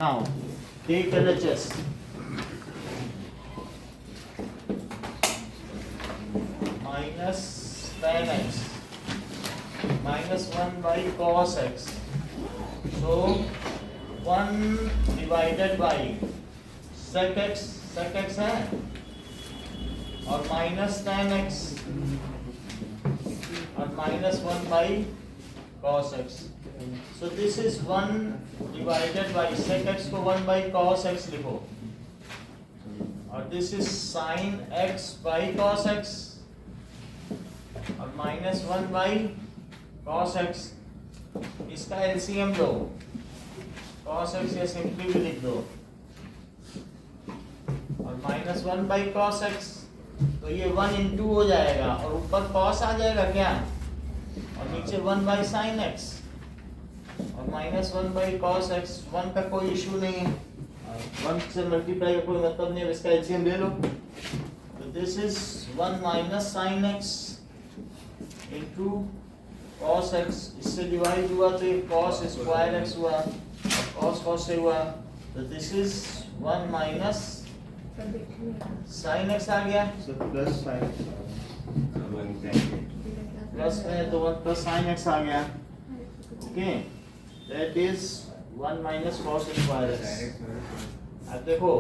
Now, take LHS. Minus tan x minus 1 by cos x. So 1 divided by sec x है और minus tan x और minus 1 by cos x. So this is 1 divided by sec x को 1 by cos x लिखो और this is sin x by cos x और minus 1 by cos x. इसका LCM लो, cos x या simply भी लिख दो और minus 1 by cos x, तो ये 1 into हो जाएगा और ऊपर cos आ जाएगा क्या और नीचे 1 by sin x और minus 1 by cos x. 1 का कोई इशू नहीं है, 1 से मल्टीप्लाई का कोई मतलब नहीं है, इसका एलसीएम ले लो. तो this is 1 minus sin x into cos x. इससे डिवाइड हुआ तो ये cos स्क्वायर x हुआ और cos से हुआ, तो this is 1 minus sin x आ गया. प्लस sin प्लस में तो 1 प्लस sin x आ गया. Okay, that is 1 minus cos square x. अब देखो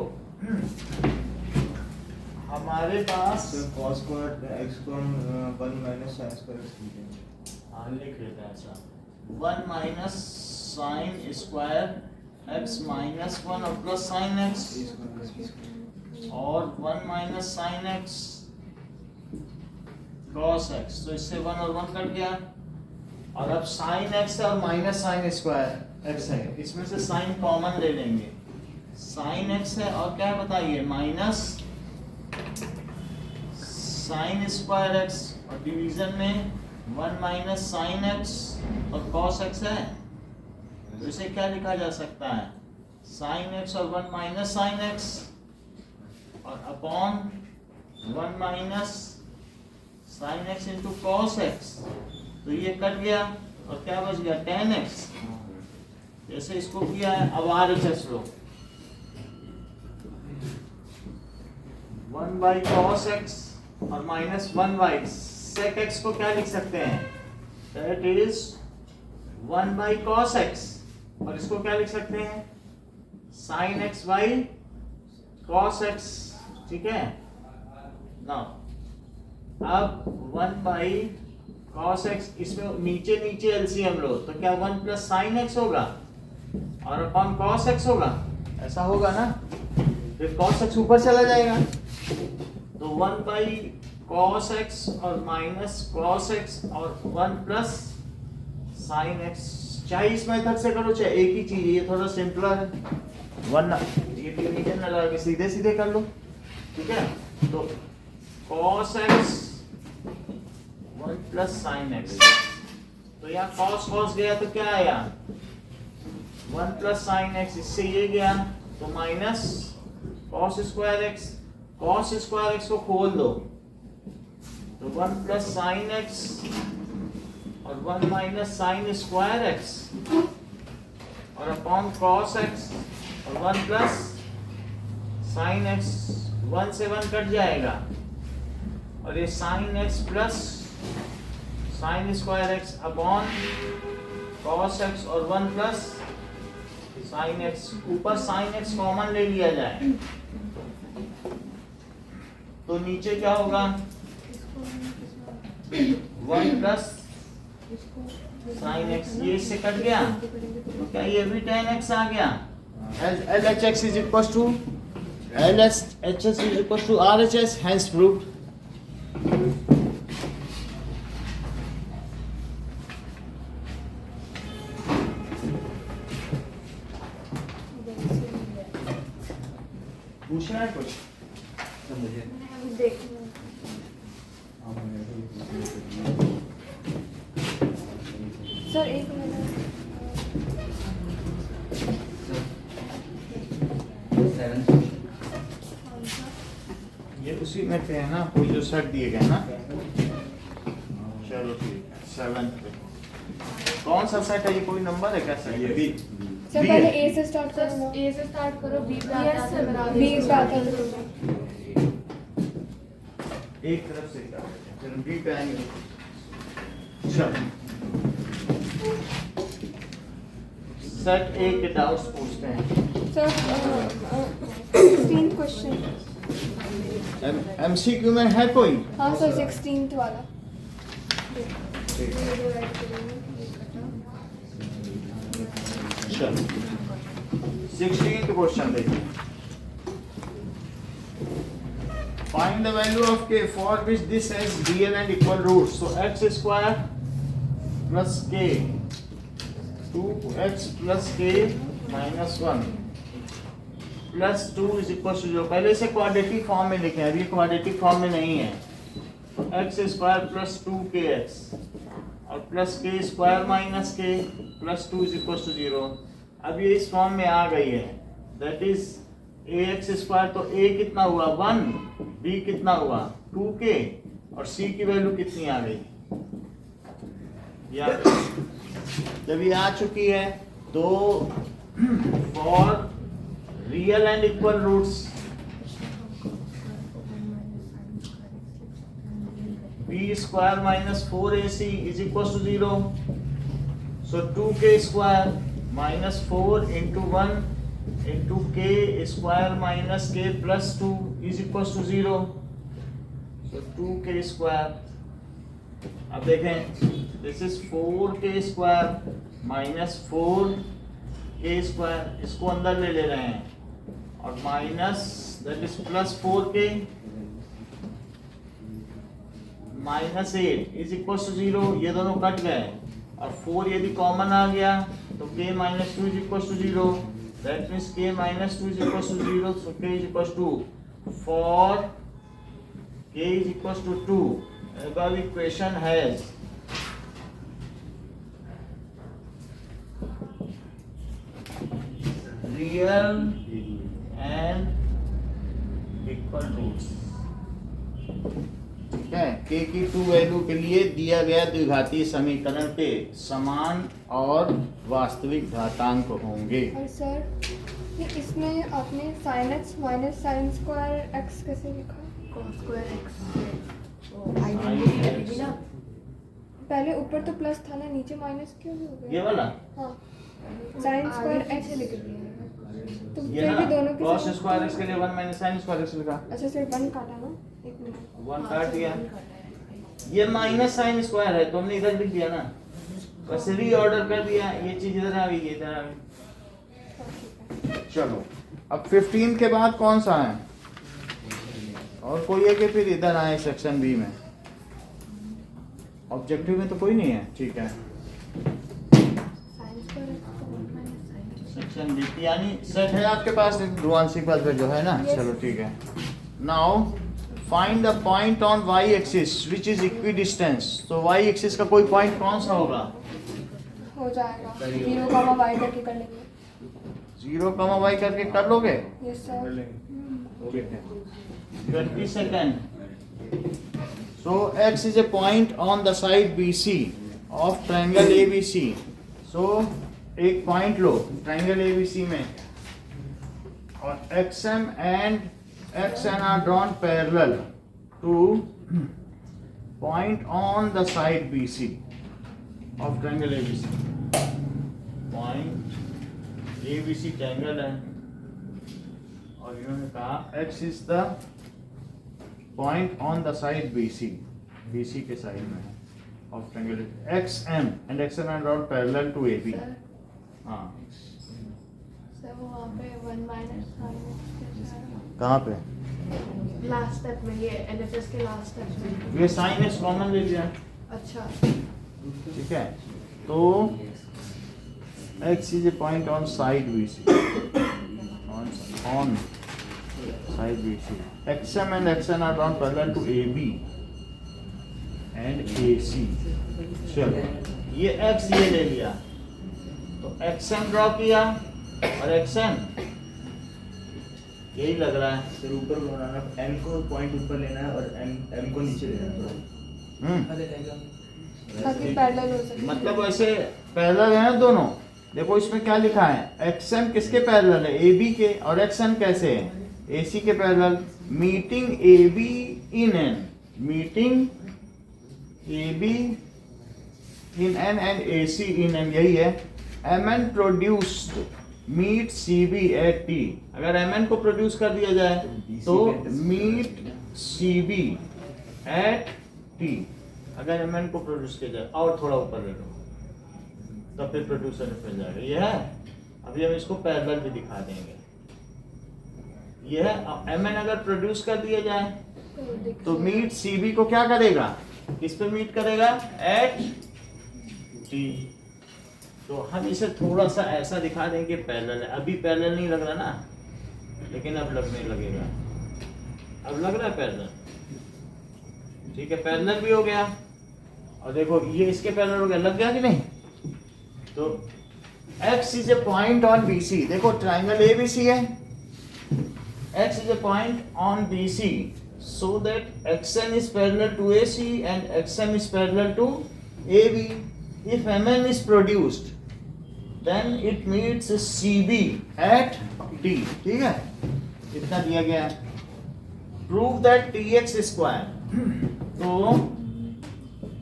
हमारे पास cos स्क्वायर x को 1 माइनस sin स्क्वायर x लिखेंगे. हाँ लिख लेते हैं ऐसा 1 minus sine square x minus 1 और प्लस साइन x और 1 minus sine x cos x. तो इससे 1 और 1 कट गया और अब sin x है और माइनस साइन स्क्वायर x है, इसमें से sin कॉमन ले लेंगे. sin x है और क्या बताइए माइनस sin स्क्वायर x और डिवीजन में 1 माइनस साइन x और cos x है, तो इसे क्या लिखा जा सकता है sin x और 1 माइनस साइन x और upon 1 minus sine x into cos x. तो ये कट गया और क्या बच गया tan x. जैसे इसको किया है अब RHS low 1 by cos x और माइनस 1 by sec x को क्या लिख सकते हैं, that is 1 by cos x और इसको क्या लिख सकते हैं sin x by cos x. ठीक है ना. अब 1 by cos x, इसमें नीचे नीचे एलसीएम लो तो क्या 1 प्लस sin x होगा और अपॉन cos x होगा, ऐसा होगा ना. फिर cos x ऊपर चला जाएगा तो 1 by cos x और माइनस cos x और 1 प्लस sin x. चाहे इस मेथड से करो चाहे एक ही चीज, ये थोड़ा सिंपलर है, वरना ये डिवीजन लगा के सीधे सीधे कर लो. ठीक है, तो cos x 1 plus sin x, तो यहाँ cos गया तो क्या आया 1 प्लस sin x. इससे ये गया तो minus cos square x. cos square x को खोल दो तो 1 प्लस sin x और 1 माइनस sin स्क्वायर x और अपॉन cos x और 1 प्लस sin x. 1 से 1 कट जाएगा और ये sin x plus sin square x upon cos x और 1 प्लस sin x. ऊपर sin x कॉमन ले लिया जाए तो नीचे क्या होगा 1 प्लस sin x. ये इससे कट गया तो क्या ये भी tan x आ गया. LHX is equals to LHS is equals to RHS, hence proved. पूछना है कुछ सर एक मिनट. ये उसी में थे ना कोई जो सेट दिए गए ना. चलो ठीक है 7 पे कौन सा सेट है ये, कोई नंबर है क्या सेट? ये भी सर पहले ए से स्टार्ट करो ना। ए से स्टार्ट करो, बी पे आता है, फिर आगे बी से पे आता है। एक तरफ से कर देते हैं, फिर बी पे आएंगे। चलो सेट ए के डाउट्स पूछते हैं। Sir 16 question. एमसीक्यू में है कोई? हाँ सर 16th वाला। चलो 16th क्वेश्चन देखिए। Find the value of k for which this has real and equal roots. So x square plus k 2x plus k minus 1 plus 2 is equal to 0. पहले इसे quadratic form में लिखें, अभी quadratic form में नहीं है। x square plus 2kx और plus k square minus k plus 2 is equal to 0। अब ये इस फॉर्म में आ गई है, दैट इज ax स्क्वायर, तो a कितना हुआ 1, b कितना हुआ 2k और c की वैल्यू कितनी आ गई? या जब ये आ चुकी है तो for real and equal roots b square minus 4ac is equal to 0। So 2k square minus 4 into 1 into k square minus k plus 2 is equal to 0। So 2k square, अब देखें this is 4k square minus 4k square, इसको अंदर ले रहे हैं और minus that is plus 4k minus 8 is equal to 0। ये दोनों कट गए और 4 यदि कॉमन आ गया तो k minus 2 is equal to 0, that means k minus 2 is equal to 0। So k is equal to for k is equal to 2 above equation has real and equal roots। ठीक है, k की 2 value के लिए दिया गया द्विघातीय समीकरण के समान और वास्तविक घातांक होंगे। और सर ये इसमें आपने sin x minus sine square x कैसे लिखा? cos स्क्वायर x आइडेंटिटी लगेगी ना। पहले ऊपर तो प्लस था ना, नीचे माइनस क्यों हो गया? ये वाला हाँ साइन स्क्वायर आगे x से लिख दिया। तो ये फिर ना भी दोनों के cos साथ- स्क्वायर x के लिए 1 माइनस sin स्क्वायर x लिखा, अच्छा सिर्फ 1 काटा ना, एक मिनट। 1 काट दिया। ये माइनस sin स्क्वायर है तो हमने इधर लिख दिया ना, बस रीऑर्डर कर दिया, ये चीज इधर आ गई, इधर आ गई। चलो अब 15 के बाद कौन सा है? और कोई है कि फिर इधर आए सेक्शन बी में? ऑब्जेक्टिव में तो कोई नहीं है, ठीक है। sin स्क्वायर x को 1 माइनस sin सेक्शन बी यानी सेट है आपके पास ध्रुवांशी पद पे जो है ना। Yes. चलो ठीक है। Now find the point on y axis which is equidistance. तो y एक्सिस का कोई पॉइंट कौन सा होगा? हो जाएगा 0, y करके कर लेंगे। 0, y करके कर लोगे? Yes sir. ठीक है। 20 second. So x is a point on the side BC of triangle ABC. So एक पॉइंट लो ट्रायंगल ABC में और XM and XN are drawn parallel to point on the side BC of triangle ABC. Point ABC triangle है और इन्होंने कहा x is the point on the side BC के side में है of triangle XM and XN are drawn parallel to AB। Sir हाँ sir वो वहाँ पे 1 माइनस sin x कैसे आएगा? कहाँ पे? लास्ट स्टेप में, ये LHS के लास्ट स्टेप में। ये साइन एस कॉमन ले लिया, अच्छा ठीक है। तो x is a point on side BC on side BC। XM and XN are drawn parallel to AB and AC। चलो ये x ये ले लिया तो XM ड्रॉ किया और XN यही लग रहा है। फिर ऊपर बनाना, m को पॉइंट ऊपर लेना है और m को नीचे लेना है। ताकि पैरेलल हो सके। मतलब वैसे पैरेलल है ना दोनों, देखो इसमें क्या लिखा है, एक्स एम किसके पैरेलल है, ए बी के, और एक्स एन कैसे है, ए सी के parallel. Meeting A B in N, meeting A B in N and A C in N, यही है। M N produced meet C B at T, अगर M N को produce कर दिया जाए तो meet C B at T, अगर M N को प्रोड्यूस किया जाए, और थोड़ा ऊपर ले लो तो फिर प्रोड्यूसर में मिल जाएगा। ये है, अभी हम इसको पैरेलल भी दिखा देंगे। ये है, एम एन अगर प्रोड्यूस कर दिया जाए तो मीट सी बी को क्या करेगा, किस पे मीट करेगा, एट टी। तो हम इसे थोड़ा सा ऐसा दिखा देंगे पैरेलल है, अभी पैरेलल नहीं लग रहा ना, लेकिन अब लगने लगेगा, अब लग रहा है पैरेलल। ठीक है, पैरेलल भी हो गया, और देखो ये इसके पैरेलल हो गया, लग गया कि नहीं। तो x is a point on BC, देखो ट्राइंगल ABC है, x is a point on BC, so that XN is parallel to AC and XM is parallel to AB. If MN is produced, then it meets CB at T. ठीक है, इतना दिया गया है। Prove that TX square. तो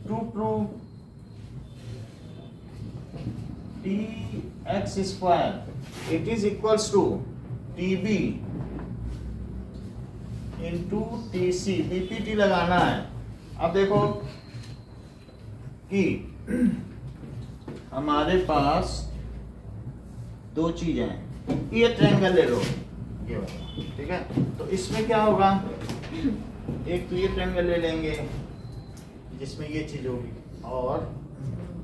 to prove TX square, it is equals to TB into TC, BPT लगाना है। अब देखो कि हमारे पास दो चीजें हैं, ये ट्रायंगल ले लो, ये वाला, ठीक है। तो इसमें क्या होगा, एक तो ये ट्रायंगल ले लेंगे जिसमें ये चीज होगी, और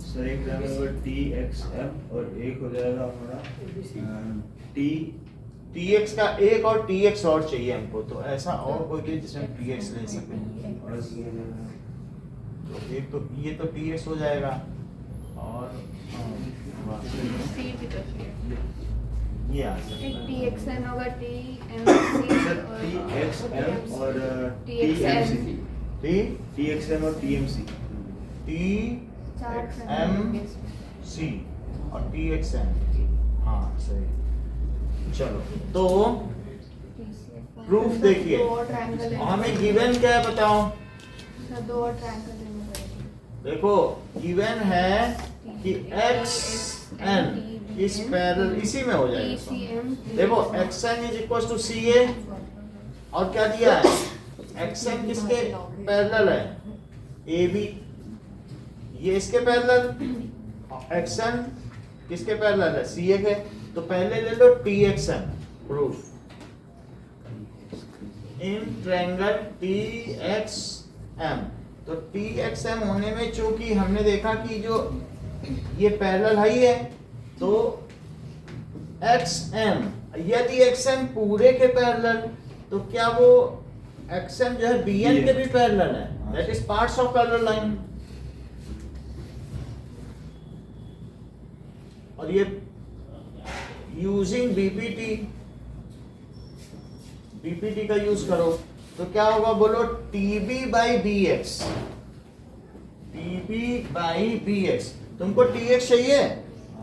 सर एक ट्रायंगल TXM और एक हो जाएगा हमारा TX का एक और TX और चाहिए हमको, तो ऐसा और कोई चीज जिसमें TX ले सके, और तो एक तो ये तो TX हो जाएगा, और सी भी तो चाहिए। ये आ सकता एक है। TXN होगा, TMC सर TXM और TMC, TXM और TMC, TMC और TXN, हाँ सही। चलो तो प्रूफ देखिए, दो और ट्रायंगल है, हमें गिवन क्या है बताओ, सर दो और ट्रायंगल लेने पड़ेंगे। देखो गिवन है कि XN इस पैरेलल, इसी में हो जाएगा इसका। देखो XN is equal to CA, और क्या दिया है, XN किसके पैरेलल है, AB, ये इसके पैरेलल, XN किसके पैरेलल है, CA के। तो पहले ले लो TXM, proof in triangle TXM। तो TXM होने में चूंकि हमने देखा कि जो ये पैरेलल है ही है, तो XM, यदि XM पूरे के पैरेलल, तो क्या वो XM जो है BN के भी पैरेलल है, that is parts of parallel line. और ये यूजिंग BPT का यूज करो, तो क्या होगा बोलो, TB by BX, TB by BX। तुमको TX चाहिए,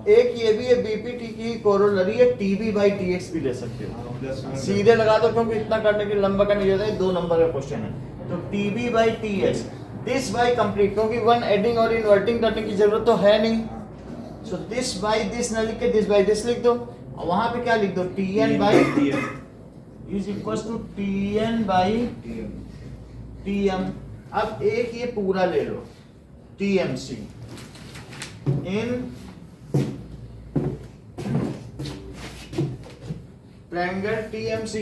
एक ये भी है BPT की कोरोलरी है, TB बाई TX भी ले सकते हो, सीधे लगा दो, क्योंकि इतना करने के लंबा का नहीं जाता है, 2 नंबर का क्वेश्चन है। तो TB by TX, this by complete, क्योंकि वन एडिंग और इन्वर्टिंग करने की जरूरत तो है नहीं, सो दिस बाई दिस ना लिख के दिस बाई दिस लिख दो, और वहां पे क्या लिख दो, TN by is equal to TN by TM। अब एक ये पूरा ले लो, TMC इन ट्रायंगल TMC।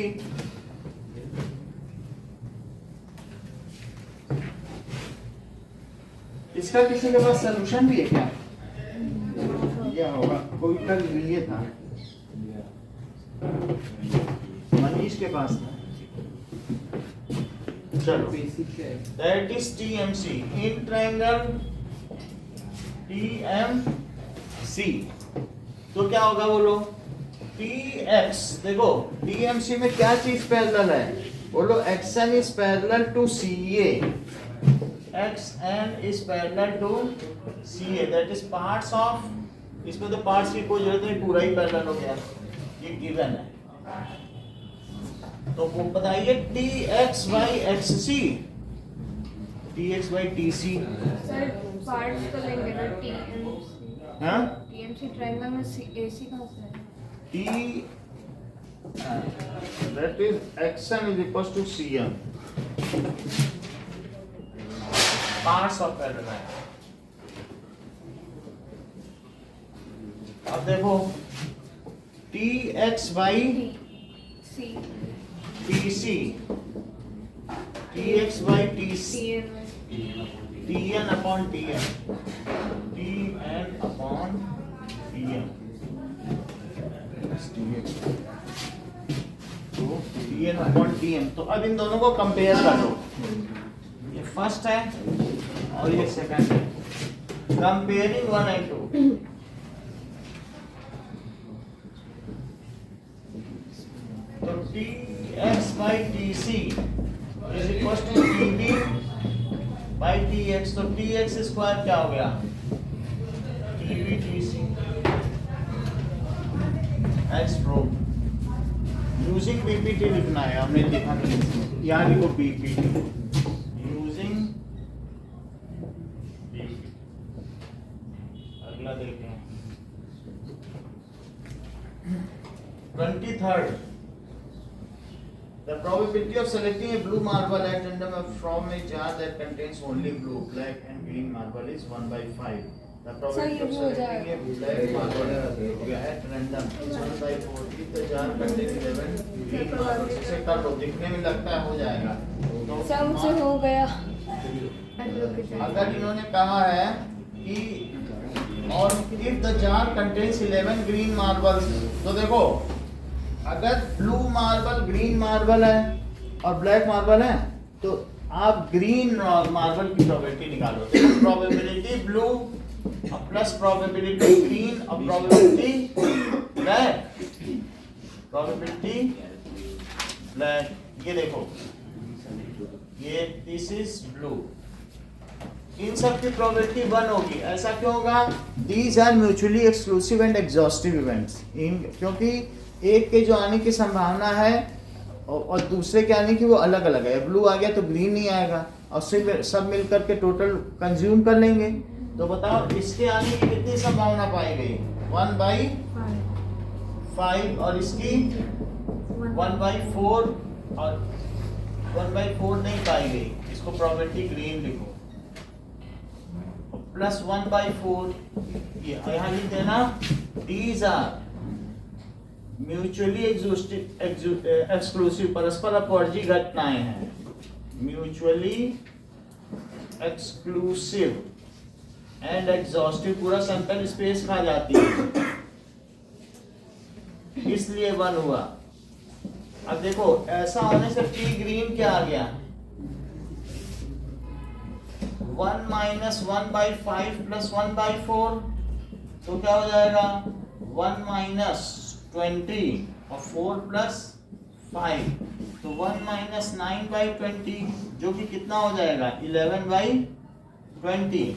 इसका किसी के पास सलूशन भी है क्या, क्या होगा, कोई कल लिए था, मनीष के पास था। चलो, that is TMC in triangle TMC। तो क्या होगा बोलो, TX, देखो TMC में क्या चीज पैरेलल है, बोलो XN is parallel to CA, XN is parallel to CA, that is parts of इसमें तो पार्ट्स की कोई जरूरत नहीं, पूरा ही पैरेलल हो गया, ये गिवन है। तो वो बताइए T X Y X C, T X Y T C, sir parts तो लेंगे ना टीएमसी। हाँ टीएमसी ट्रायंगल में एसी कहाँ से है? T that is xn is equals to cm, parts of parallel। अब देखो T X Y C T C, T X Y T C, TM T N upon T N, T N upon T N, तो T N upon T N. तो अब इन दोनों को compare कर लो, ये first है और ये सेकंड है, कंपेयरिंग 1 and 2। तो T X by T C is equal to T B by T X. तो टी एक्स स्क्वायर क्या हो गया, T B T C X pro. Using PPT लिखना है, हमने लिखा नहीं, यहाँ लिखो पीपीटी, यूजिंग। अगला देखें 23rd, the probability of selecting a blue marble at random from a jar that contains only blue, black and green marble is 1/5. The probability of selecting a black marble at random is 1/4. If the jar contains 11 green marbles, इसे कर लो, दिखने में लगता है हो जाएगा। तो sir मुझसे हो गया। अगर इन्होंने कहा है कि और if the jar contains 11 green marbles, तो देखो अगर ब्लू मार्बल ग्रीन मार्बल है और ब्लैक मार्बल है तो आप ग्रीन मार्बल की प्रोबेबिलिटी निकालो। Probability blue plus probability green और प्रोबेबिलिटी ब्लैक, प्रोबेबिलिटी ब्लैक। ये देखो ये दिस इज ब्लू, इन सब की प्रोबेबिलिटी 1 होगी। ऐसा क्यों होगा, these are mutually exclusive and exhaustive events. क्योंकि एक के जो आने की संभावना है और दूसरे के आने की वो अलग अलग है। ब्लू आ गया तो ग्रीन नहीं आएगा और सब मिलकर के टोटल कंज्यूम कर लेंगे। तो बताओ इसके आने की कितनी संभावना पाई गई, 1/5 और इसकी 1/4 और 1/4 नहीं पाई गई। इसको प्रोबेबिलिटी ग्रीन लिखो, प्लस 1/4 यहाँ लिख देना। दीज आर म्यूचुअली एक्सक्लूसिव, परस्पर अपवर्जी घटनाएं हैं। म्यूचुअली एक्सक्लूसिव एंड एग्जॉस्टिव, पूरा सैंपल स्पेस खा जाती है, इसलिए 1 हुआ। अब देखो ऐसा होने से टी ग्रीन क्या आ गया, 1 - 1/5 प्लस 1/4, तो क्या हो जाएगा 1 - 20 और 4 प्लस 5, तो 1 - 9/20 जो कि कितना हो जाएगा 11/20।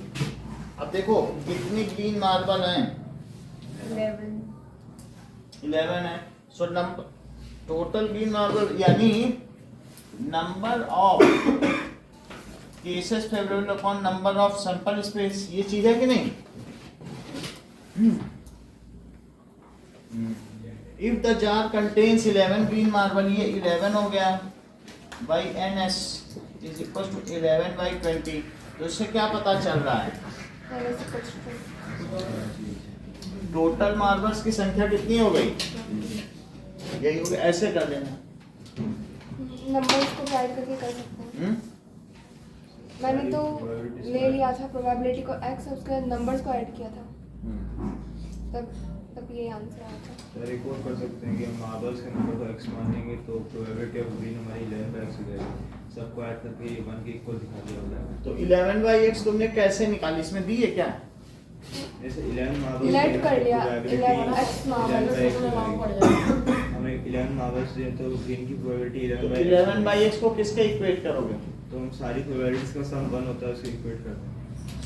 अब देखो कितनी ग्रीन मार्बल हैं, 11 है। So number total green marble यानी number of cases favourable upon number of sample space, ये चीज है कि नहीं। If the jar contains 11 green marble, ये 11 हो गया by ns is equal to 11/20। तो इससे क्या पता चल रहा है, टोटल मार्बल्स की संख्या कितनी हो गई, यही हो गया। ऐसे कर देना, नंबर्स को ऐड करके कर सकते हैं। मैंने तो ले लिया था प्रोबेबिलिटी को x, उसके नंबर्स को ऐड किया था, तब ये आंसर आया था। सर एक और कर सकते हैं कि हम मार्बल्स के नंबर को x मानेंगे तो प्रोबेबिलिटी ऑफ ग्रीन हमारी 11/x हो जाएगी। सबको ऐड करके ये 1 के इक्वल दिखा दिया हो जाएगा। तो 11/x तुमने कैसे निकाली, इसमें दी है क्या, जैसे 11 मार्बल्स लेट कर लिया 11x मार्बल हमें 11 मार्बल्स दिए तो ग्रीन की प्रोबेबिलिटी तो 11/x 11/x को किसके इक्वेट करोगे, तो हम सारी प्रोबेबिलिटीज का सम 1 होता है उसको इक्वेट करते हैं।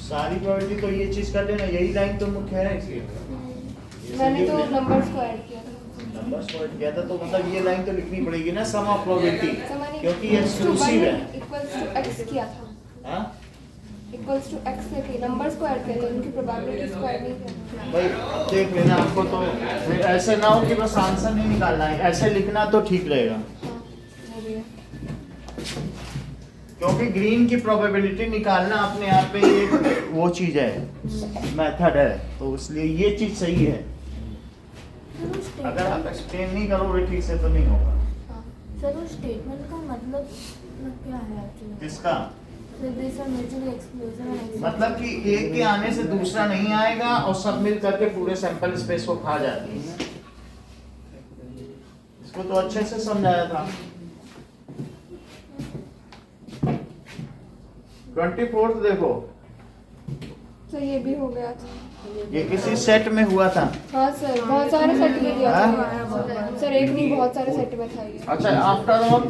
सारी प्रोबेबिलिटी। तो ये चीज कर देना, यही लाइन तो मुख्य है इसकी। मैंने तो नंबर्स को ऐड किया था नंबर्स को ऐड किया था, तो मतलब ये लाइन तो लिखनी पड़ेगी ना, सम ऑफ प्रोबेबिलिटी, तो मैंने क्योंकि ये एक्सक्लूसिव है। इक्वल्स टू एक्स किया था, हाँ इक्वल्स टू एक्स करके नंबर्स को ऐड किया था, उनकी प्रोबेबिलिटीज को ऐड नहीं किया भाई अब देख लेना आपको, तो फिर ऐसे ना हो कि बस आंसर नहीं निकालना है, ऐसे लिखना तो ठीक रहेगा, हाँ वो भी है। क्योंकि ग्रीन की प्रोबेबिलिटी निकालना अपने आप पे एक वो चीज है, मेथड है, तो इसलिए ये चीज सही है। अगर आप एक्सप्लेन नहीं करोगे ठीक से तो नहीं होगा। सर वो स्टेटमेंट का मतलब क्या है एक्चुअली? किसका this are mutually exclusive and मतलब कि एक के आने से दूसरा नहीं आएगा और सब मिल करके पूरे सैंपल स्पेस को खा जाती है। इसको तो अच्छे से समझाया था। 24th देखो, सर ये भी हो गया था। ये किसी सेट में हुआ था। हाँ सर बहुत सारे सेट में दिया था हाँ? सर, एक नहीं बहुत सारे सेट में था ये। अच्छा आफ्टर ऑल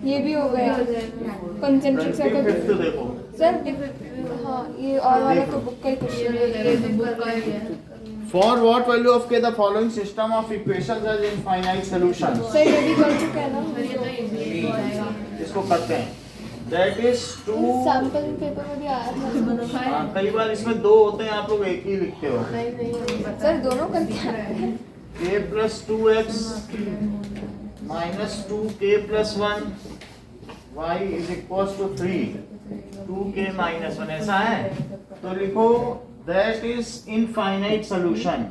ये भी हो गया कंसेंट्रिक सर्कल 25th देखो, सर। हाँ ये और वाला तो बुक का ही क्वेश्चन है। For what value of K the following system of equations as infinite solutions. Sir ये भी कर चुके हैं ना, इसको करते हैं। That is two, sample paper में भी आया था कई बार इसमें दो होते हैं, आप लोग एक ही लिखते हो। सर, दोनों करके आए हैं। k plus 2x minus 2k plus 1 y is equals to 3 2k minus 1, ऐसा है तो लिखो that is infinite solution।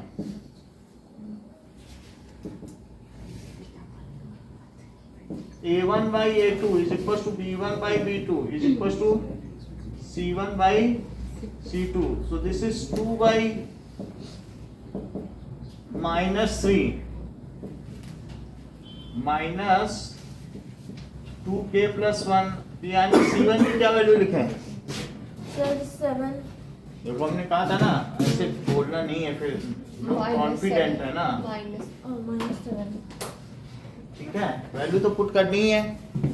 a1 by a2 is equals to b1 by b2 is equals to c1 by c2, so this is 2 by minus 3 minus 2k plus 1, यानी c1 की क्या value लिखें? Sir 7 देखो हमने कहा था ना ऐसे बोलना नहीं है, फिर कॉन्फिडेंट है ना, -7 ठीक है। वैल्यू तो पुट करनी है,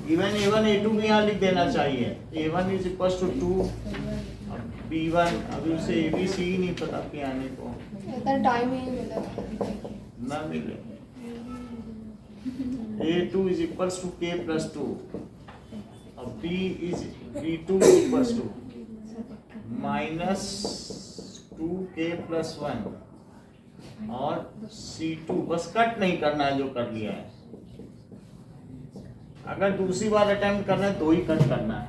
इवन a1 a2 भी यहाँ लिख देना चाहिए। a1 is equals to 2, b1 अभी उसे abc ही नहीं पता कि आने को इतना टाइम ही नहीं मिला। ना मिले। a2 is equals to k plus 2 और b2 is equals to minus 2k plus 1 और c2, बस कट नहीं करना है जो कर लिया है। अगर दूसरी बार अटेम्प्ट करना है तो ही कट करना है,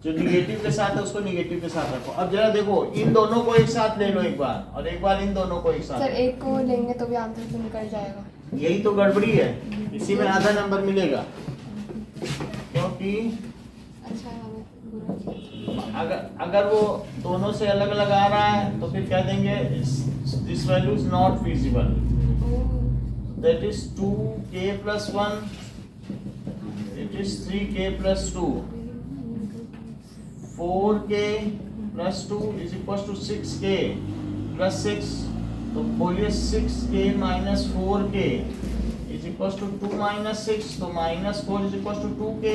जो निगेटिव के साथ है उसको निगेटिव के साथ रखो। अब जरा देखो इन दोनों को एक साथ ले लो एक बार, और एक बार इन दोनों को एक साथ। सर एक को लेंगे तो भी आंसर तो निकल जाएगा। यही तो गड़बड़ी है, इसी में आधा नंबर मिलेगा, क्योंकि अच्छा है हमें अगर वो दोनों से अलग अलग आ रहा है तो फिर क्या देंगे, this value is not feasible, that is 2k plus 1, it is 3k plus 2, 4k plus 2 is equals to 6k plus 6, तो बोलिए 6k minus 4k is equals to 2 minus 6, तो minus 4 is equals to 2k,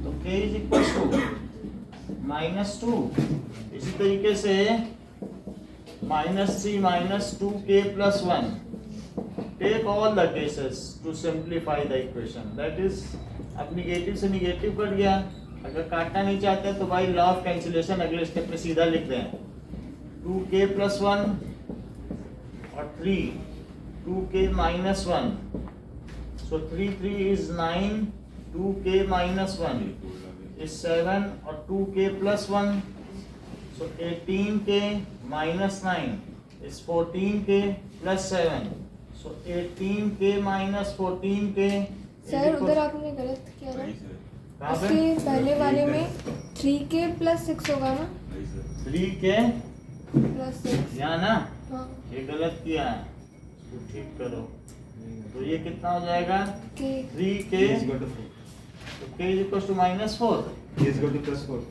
तो k is equals to minus 2। इसी तरीके से minus 3 minus 2k plus 1, take all the cases to simplify the equation, that is अब negative से negative cut गया। अगर काटना नहीं चाहते तो भाई लॉ ऑफ कैंसिलेशन अगले स्टेप में सीधा लिख दें, 2k plus 1 और 3 2k minus 1, so 3 is 9, 2k minus 1 is 7 और 2k plus 1, so 18k minus 9 is 14k plus 7, so 18k minus 14k। Sir उधर आपने गलत किया ना, कहाँ पे? इसके पहले वाले में 3k plus 6 होगा ना, 3k plus 6। यहाँ ना, हाँ ये गलत किया है, इसको ठीक करो, तो ये कितना हो जाएगा k 3k, is equal to 4, तो k is equals to minus 4, k is equal to plus 4।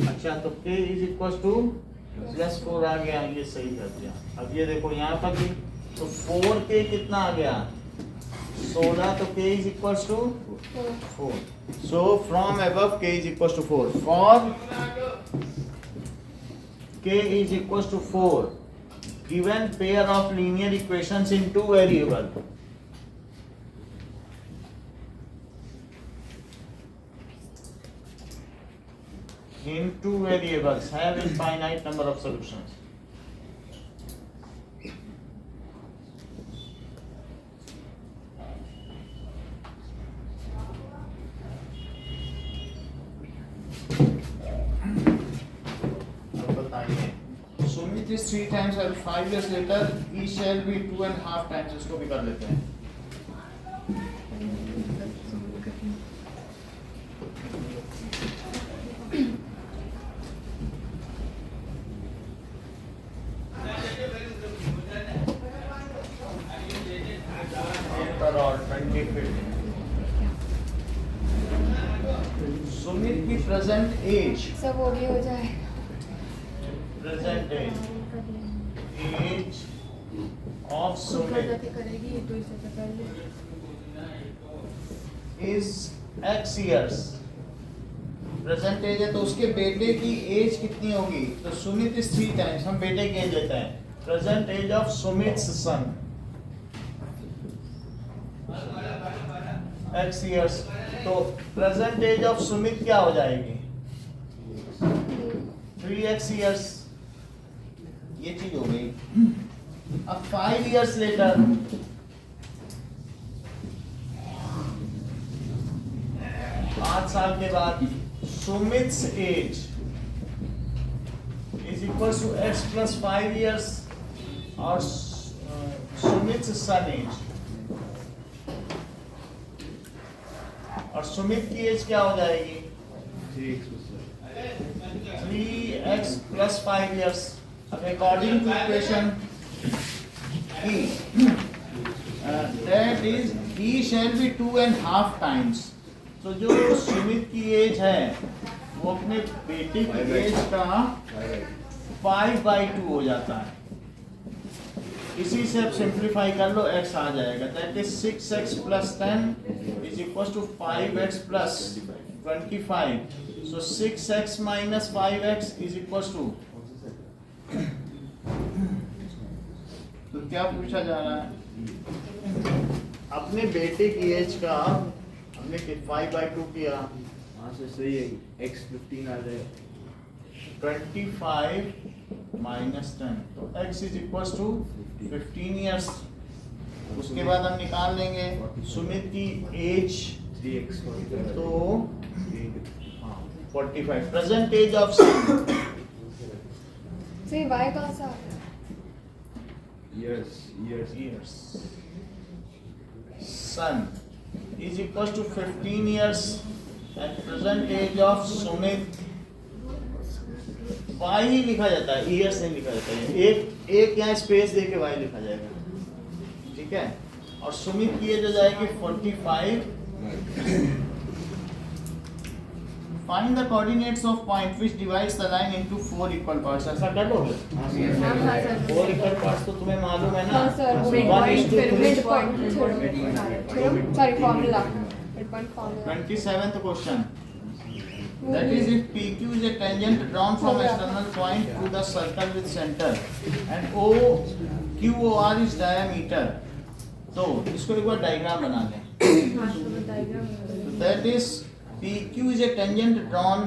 अच्छा तो k is equals to plus 4 आ गया, ये सही कर दिया। अब ये देखो यहाँ पर भी तो 4k कितना आ गया 16, तो k is equals to 4, so from above k is equals to 4, for k is equals to 4 given pair of linear equations in two variable. In two variables have infinite number of solutions. अब बताइए, Sumit is 3 times and 5 years later he shall be 2.5 times. इसको भी कर लेते हैं. सुमित की present as, सब वो भी हो जाए। प्रेजेंट एज ऑफ सुमित करेगी तो इसे पता is X years. Present age है तो उसके बेटे की एज कितनी होगी? तो सुमित इज 3 टाइम्स, हम बेटे की एज लेते हैं। Present age of Sumit son X years, तो प्रेजेंट एज ऑफ सुमित क्या हो जाएगी? 3x इयर्स, ये चीज हो गई। अब 5 इयर्स लेटर, 5 साल के बाद Sumit's age is equal to x plus 5 years और सुमित्स सन एज, और सुमित की एज क्या हो जाएगी? 3x plus 5 years. According to equation E, that is he shall be 2.5 times. तो जो सुमित की एज है वो अपने बेटे की एज का 5/2 हो जाता है। इसी से अब सिंप्लीफाई कर लो, x आ जाएगा। That is 6x plus 10 is equals to 5x plus 25. So 6x minus 5x is equals to, तो क्या पूछा जा रहा है? अपने बेटे की एज का हमने 5/2 किया, हाँ सर सही है, x 15 आ जाए। 25 minus 10, तो x is equals to 15 years। उसके बाद हम निकाल लेंगे सुमित की एज, 3x तो 45। प्रेजेंट एज ऑफ सन, सही y कहाँ से आ गया? years sun is equals to 15 years and present age of Sumit, y ही लिखा जाता है, ईयर्स नहीं लिखा जाता है। एक यहाँ स्पेस दे के y लिखा जाएगा, ठीक है। और सुमित की एज हो जाएगी 45। Find the coordinates of point which divides the line into 4 equal parts. ऐसा कर लोगे? हाँ सर। 4 equal parts तो तुम्हें मालूम है ना? हाँ सर, वो 1:3। Sorry formula, midpoint formula. 27th question. That is, if PQ is a tangent drawn from external point to the circle with center and QOR is diameter, तो इसको एक बार डायग्राम बना लें। That is, PQ is a tangent drawn,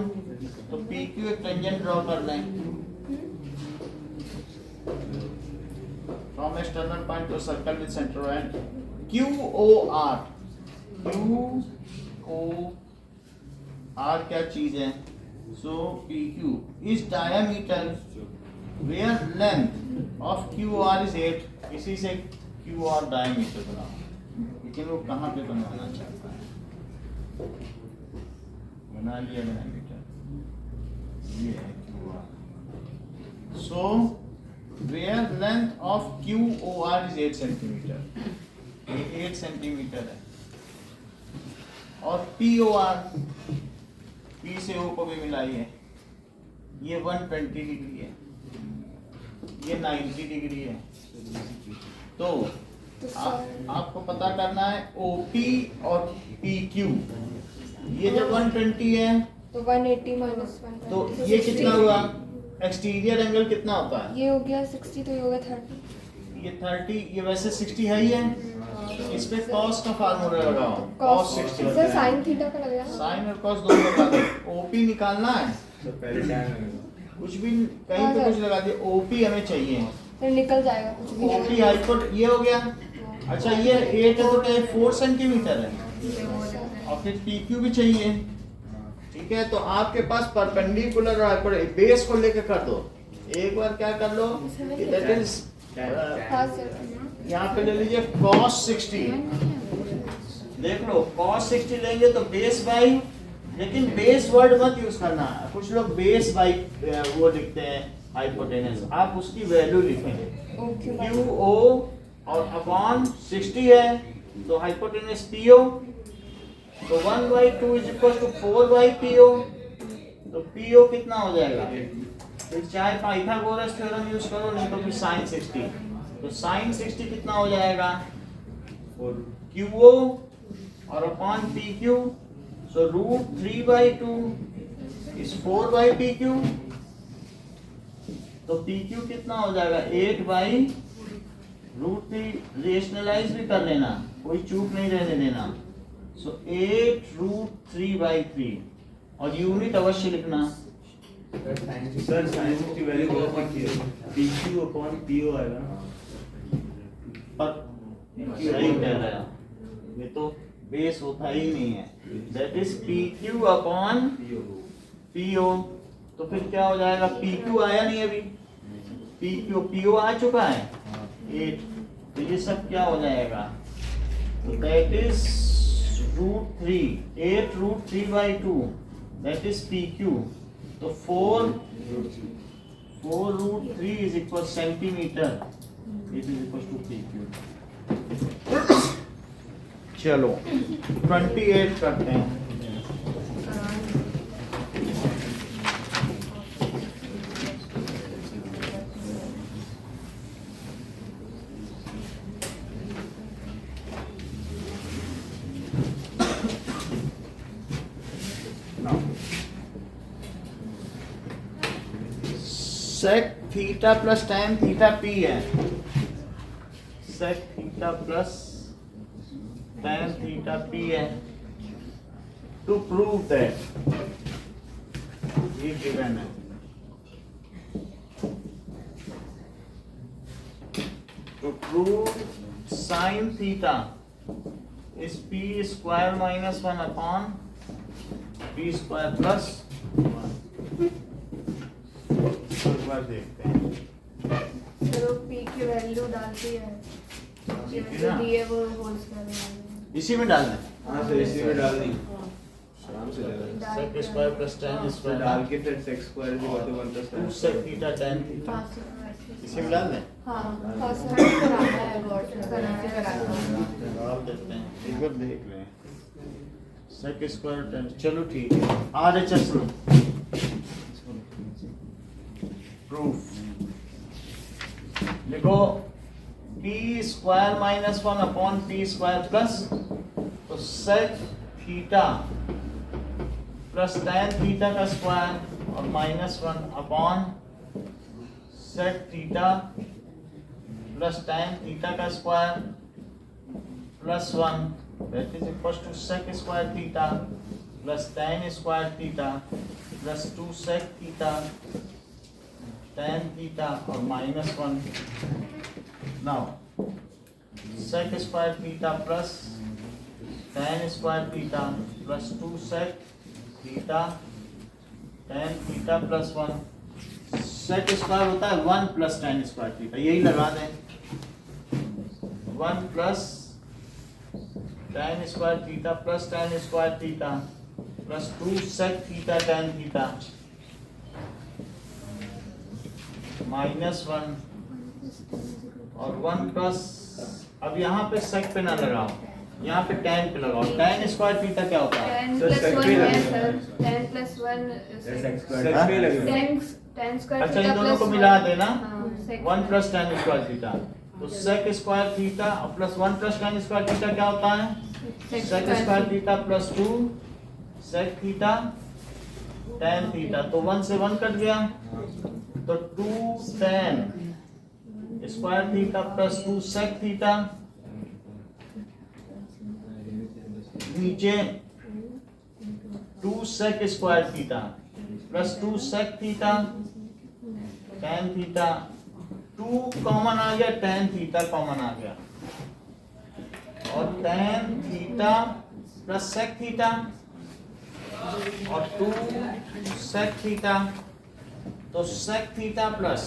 तो PQ एक tangent draw कर लें from external point to circle with center and QOR क्या चीज है? So PQ is diameter where length of QR is 8। इसी से QR diameter बनाओ, लेकिन वो कहाँ पे बनवाना चाहता है? बना लिया डायमीटर, ये है QR। So where length of QOR is 8 centimetre, ये 8 सेंटीमीटर है। और POR, P से O को भी मिलाइए, ये 120 डिग्री है, ये 90 डिग्री है। तो आपको पता करना है OP और PQ। ये जब 120 है तो 180 माइनस 120, तो ये कितना हुआ? एक्सटीरियर एंगल कितना होता है? ये हो गया 60 तो ये हो गया 30। ये 30, ये वैसे 60 है ही है। इस पे cos का फार्मूला लगाओ, cos 60 सर साइन थीटा का लगेगा। साइन और cos दोनों लगा दो। OP निकालना है, तो पहले tan लगेगा। कुछ भी कहीं पे कुछ लगा दिए, OP हमें चाहिए। फिर निकल जाएगा कुछ भी। OP हाइपोट ये हो गया। अच्छा ये 8 है तो क्या 4 सेंटीमीटर है, और फिर PQ भी चाहिए। ठीक है, तो आपके पास परपेंडिकुलर और हाइपोटेन्यूज बेस को लेकर कर दो। एक बार क्या कर लो, दैट इज हाँ सर। यहाँ पे ले लीजिए cos 60। देख लो cos 60 लेंगे तो बेस बाई, लेकिन बेस वर्ड मत यूज करना। कुछ लोग बेस बाई वो लिखते हैं हाइपोटेनस, आप उसकी वैल्यू लिखेंगे QO और अपॉन 60 है तो हाइपोटेनस PO, तो 1/2 इज इक्वल टू 4/PO, तो PO कितना हो जाएगा? फिर चाहे पाइथागोरस थ्योरम यूज करो, नहीं तो फिर sin 60, तो sin 60 कितना हो जाएगा? QO और upon PQ, so √3/2 is 4/PQ, तो PQ कितना हो जाएगा? 8/√3। रेशनलाइज भी कर लेना, कोई चूक नहीं रहने देना। सो 8√3/3 और यूनिट अवश्य लिखना। सर sin 60 वैल्यू बहुत मत कीजिए, PQ अपॉन PO आएगा ना। पर सही कह रहा है, ये तो बेस होता ही नहीं है। That is PQ upon PO, तो फिर क्या हो जाएगा? PQ आया नहीं अभी, PO आ चुका है 8, तो ये सब क्या हो जाएगा? तो that is √3, 8√3/2, that is PQ, तो 4√3 is equal centimetre, it is equal to PQ। चलो 28 करते हैं। sec theta plus tan theta P है, sec theta plus tan theta P है। टू प्रूव दैट ये गिवन है, to prove sin theta is P square minus 1 upon P square plus 1। एक बार देखते हैं। चलो P की वैल्यू डालती है, जो दिए वो होल स्क्वायर में इसी में डालना है, हाँ सर इसी में डाल दी, आराम से डाल sec square plus tan square डाल के फिर sec square is equal to 1 plus 2 sec theta tan theta इसी में डालना है। हाँ सर। कराना है वर्ड कराना है। डाल देते हैं, एक बार देख लें। sec स्क्वायर tan, चलो ठीक है। RHS लो, प्रूफ लिखो P square minus 1 upon P square plus, तो sec theta plus tan theta का स्क्वायर और minus 1 upon sec theta plus tan theta का square plus 1, that is equal to sec square theta plus tan square theta plus 2 sec theta tan theta और minus 1। Now sec square theta plus tan square theta plus 2 sec theta tan theta plus 1। sec square होता है 1 plus tan square theta, यही लगा दें। 1 plus tan square theta plus tan square theta plus 2 sec theta tan theta minus 1 और 1 plus, अब यहाँ पे sec पे ना लगाओ, यहाँ पे tan पे लगाओ। tan स्क्वायर थीटा क्या होता है? 10 सर, प्लस sec 1 पे है लगेगा। सर, 10 प्लस 1 sec पे लगेगा। 10 स्क्वायर अच्छा, इन थीटा दोनों प्लस को मिला 1। देना, हाँ, sec 1 plus tan square theta, तो sec square theta plus 1 plus tan square theta क्या होता है? sec square theta plus 2 sec theta tan theta, तो 1 से 1 कट गया, तो 2 tan square theta plus 2 sec theta, नीचे 2 sec square theta plus 2 sec theta tan theta, 2 common आ गया, tan थीटा कॉमन आ गया, और tan theta plus sec theta और 2 sec थीटा, तो sec theta plus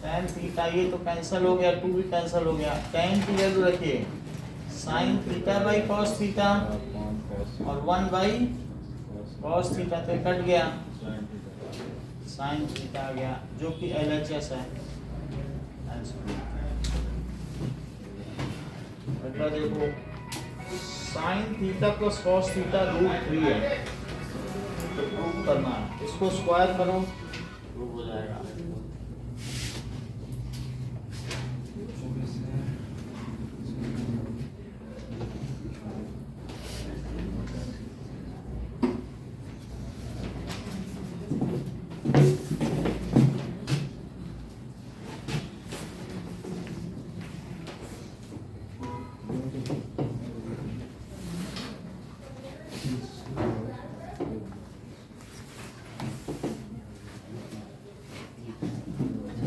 tan theta, ये तो कैंसिल हो गया, 2 भी कैंसिल हो गया, tan की वैल्यू रखिए sin theta by cos theta और 1 बाई cos थीटा, तो कट गया, sin थीटा आ गया जो कि LHS है। अगला देखो sin theta plus cos theta √3 है, तो प्रूव करना है, इसको स्क्वायर करो प्रूव हो जाएगा।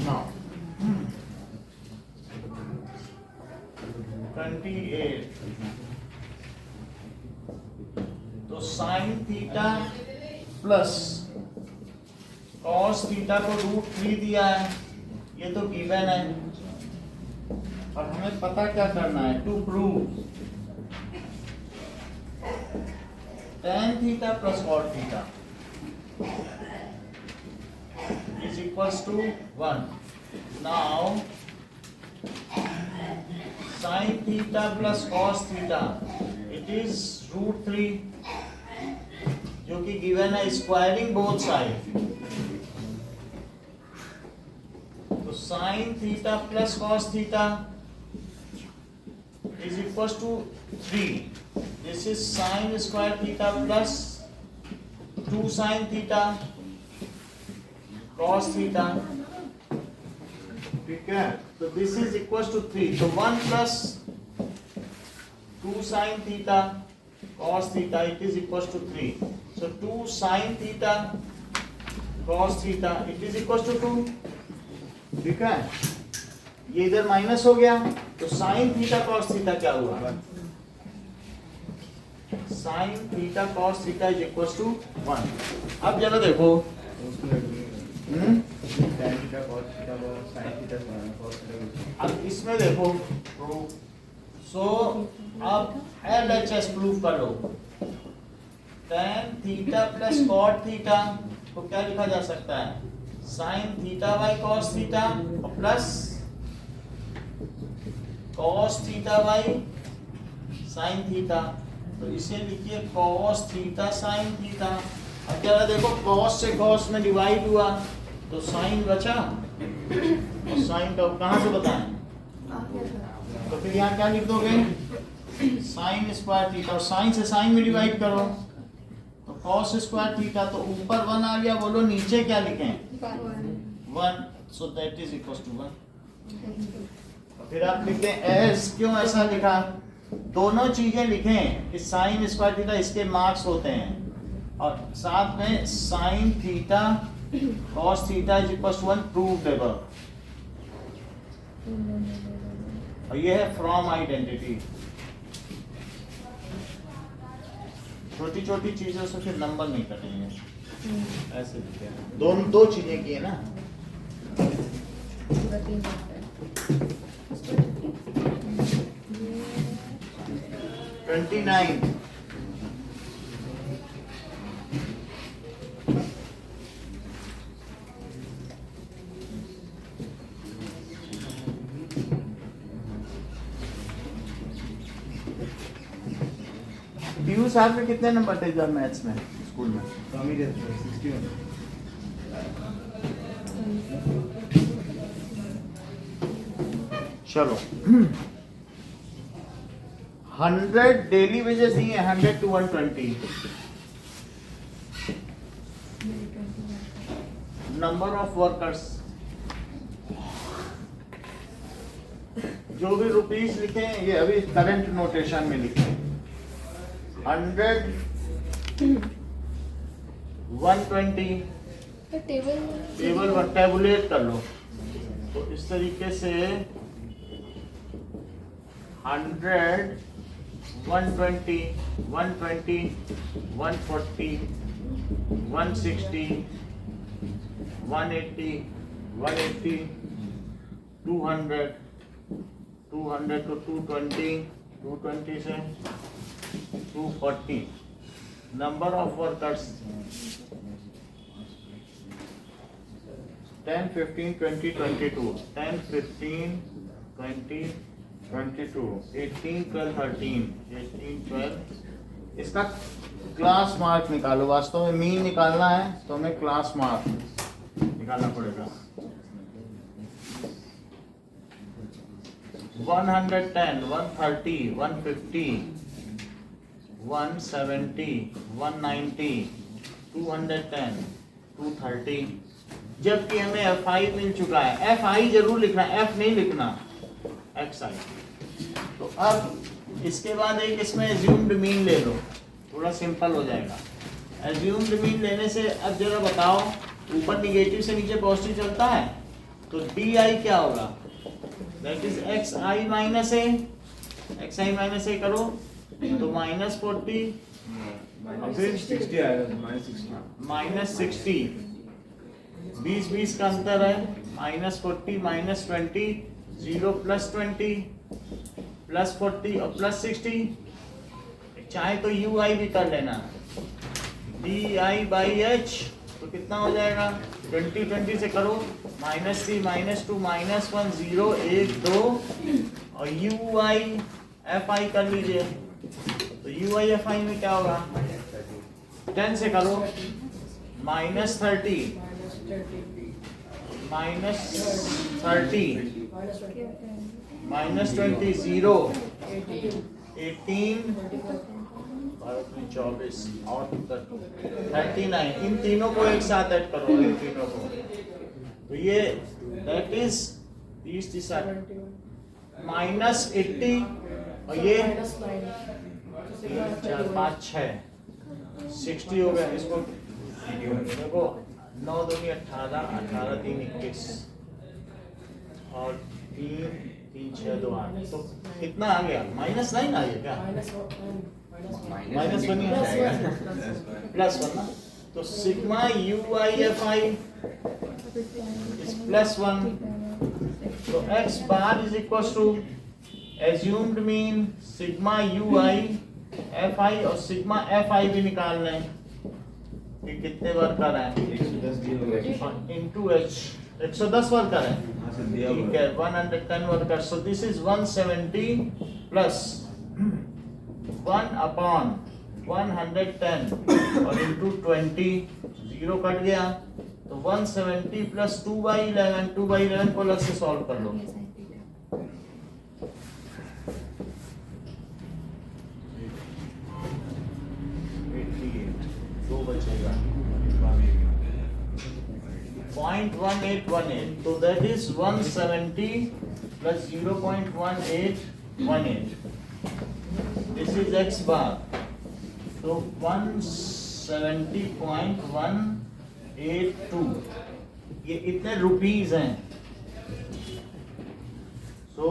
Now, 28, तो sin theta plus cos theta को √3 दिया है, ये तो गिवन है, और हमें पता क्या करना है, to prove tan theta plus cot theta is equals to 1. Now sin theta plus cos theta, it is √3, जो कि given है, स्क्वायरिंग बोथ साइड, तो sin theta plus cos theta is equals to 3. This is sin square theta plus 2 sin theta cos theta, ठीक है, तो this is equal to 3, तो 1 plus 2 sin theta cos theta, it is equals to 3, so 2 sin theta cos theta, it is equals to 2, ठीक है, ये इधर minus हो गया, तो sin theta cos theta क्या हुआ, sin theta cos theta is equals to 1। अब जरा देखो, अब इसमें देखो, सो अब LHS प्रूफ करो, tan theta plus cot theta को क्या लिखा जा सकता है, sin theta by cos theta plus cos theta by sin theta, तो इसे लिखिए cos थीटा sin थीटा। अब जरा देखो, cos से cos में डिवाइड हुआ तो sin बचा, और sin का कहाँ से बताएं, तो फिर यहाँ क्या लिख दोगे, sin स्क्वायर थीटा, और sin से sin में डिवाइड करो तो cos स्क्वायर थीटा, तो ऊपर 1 आ गया, बोलो नीचे क्या लिखें, 1, so that is equal to 1। फिर आप लिखते हैं एस, क्यों ऐसा लिखा, दोनों चीजें लिखें कि sin स्क्वायर थीटा इसके मार्क्स होते हैं, और साथ में sin theta cos theta is equal to 1 proved above, और ये है फ्रॉम आइडेंटिटी। छोटी छोटी चीजों से फिर नंबर नहीं कटेंगे, ऐसे लिखे हैं, दोनों दो चीजें की है ना, 29, पीयू साहब के कितने नंबर थे जब मैथ्स में स्कूल में, चलो 100 डेली वेजेस दिए, 100 to 120, नंबर ऑफ वर्कर्स, जो भी रुपीस लिखे ये अभी करंट नोटेशन में लिखे 100, 120, तो टेबल टेबुलेट कर लो। तो इस तरीके से 100, 120, 140, 160, 180, 200, 200 to 220, 220 से 240। Number of workers 10, 15, 20, 22, 10, 15, 20, 22, 18, 12, 13, 18, 12। इसका क्लास मार्क निकालो। वास्तव में मीन निकालना है तो हमें क्लास मार्क निकालना पड़ेगा। 110, 130, 150, 170, 190, 210, 230। जबकि हमें FI मिल चुका है। FI जरूर लिखना, F नहीं लिखना, XI। तो अब इसके बाद एक इसमें एज्यूम्ड मीन ले लो, थोड़ा सिंपल हो जाएगा। एज्यूम्ड मीन लेने से अब जरा बताओ, ऊपर निगेटिव से नीचे पॉजिटिव चलता है तो DI क्या होगा? That is XI minus A। XI minus A करो तो -40 और फिर 60 आएगा, -60। 20 का अंतर है, -40, -20, 0 +20 +40 और +60। चाहे तो UI भी कर लेना, DI/H तो कितना हो जाएगा? 20, 20 से करो, -3, -2, -1, 0, 1, 2 और UI FI कर लीजिए। तो UI FI में क्या होगा? 10 से करो, -30, -20, 0, 18, 24 और 39। इन तीनों को एक साथ ऐड करो, इन तीनों को। तो ये दैट इज 30, -80 और ये 3, 4, 5, 6, 60 हो गया। इसको देखो, 9 दूनी 18, 18 3 21 और 3, 3, 6, 2, 8। तो कितना आ गया? -9 आ गया क्या? -1 +1 ना। तो सिग्मा UIFI इज +1। तो X bar is equal to assumed mean sigma UIFI और सिग्मा FI भी निकालना है कि कितने वर्कर हैं। 110 इनटू H 110 वर्कर है, ठीक है। 110 worker. So this is 170 plus 1/110 और इंटू 20, 0 कट गया तो 170 प्लस 2/11, 2/11 को अलग से सॉल्व कर लो। दो बचेगा 0.1818, तो that is 170 plus 0.1818। This is X बार, तो 170.182 ये इतने रुपीज हैं। सो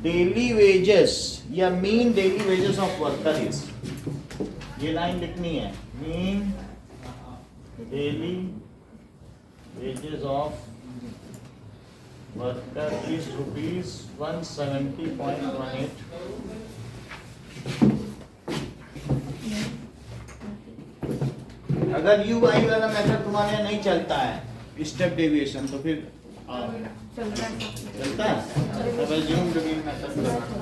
डेली वेजेस या mean daily wages of worker is, ये लाइन लिखनी है, mean daily wages of worker is rupees 170.18। अगर UI वाला मेथड तुम्हारे यहाँ नहीं चलता है, स्टेप डेविएशन, तो फिर चलता है तब assumed mean मेथड लगाना।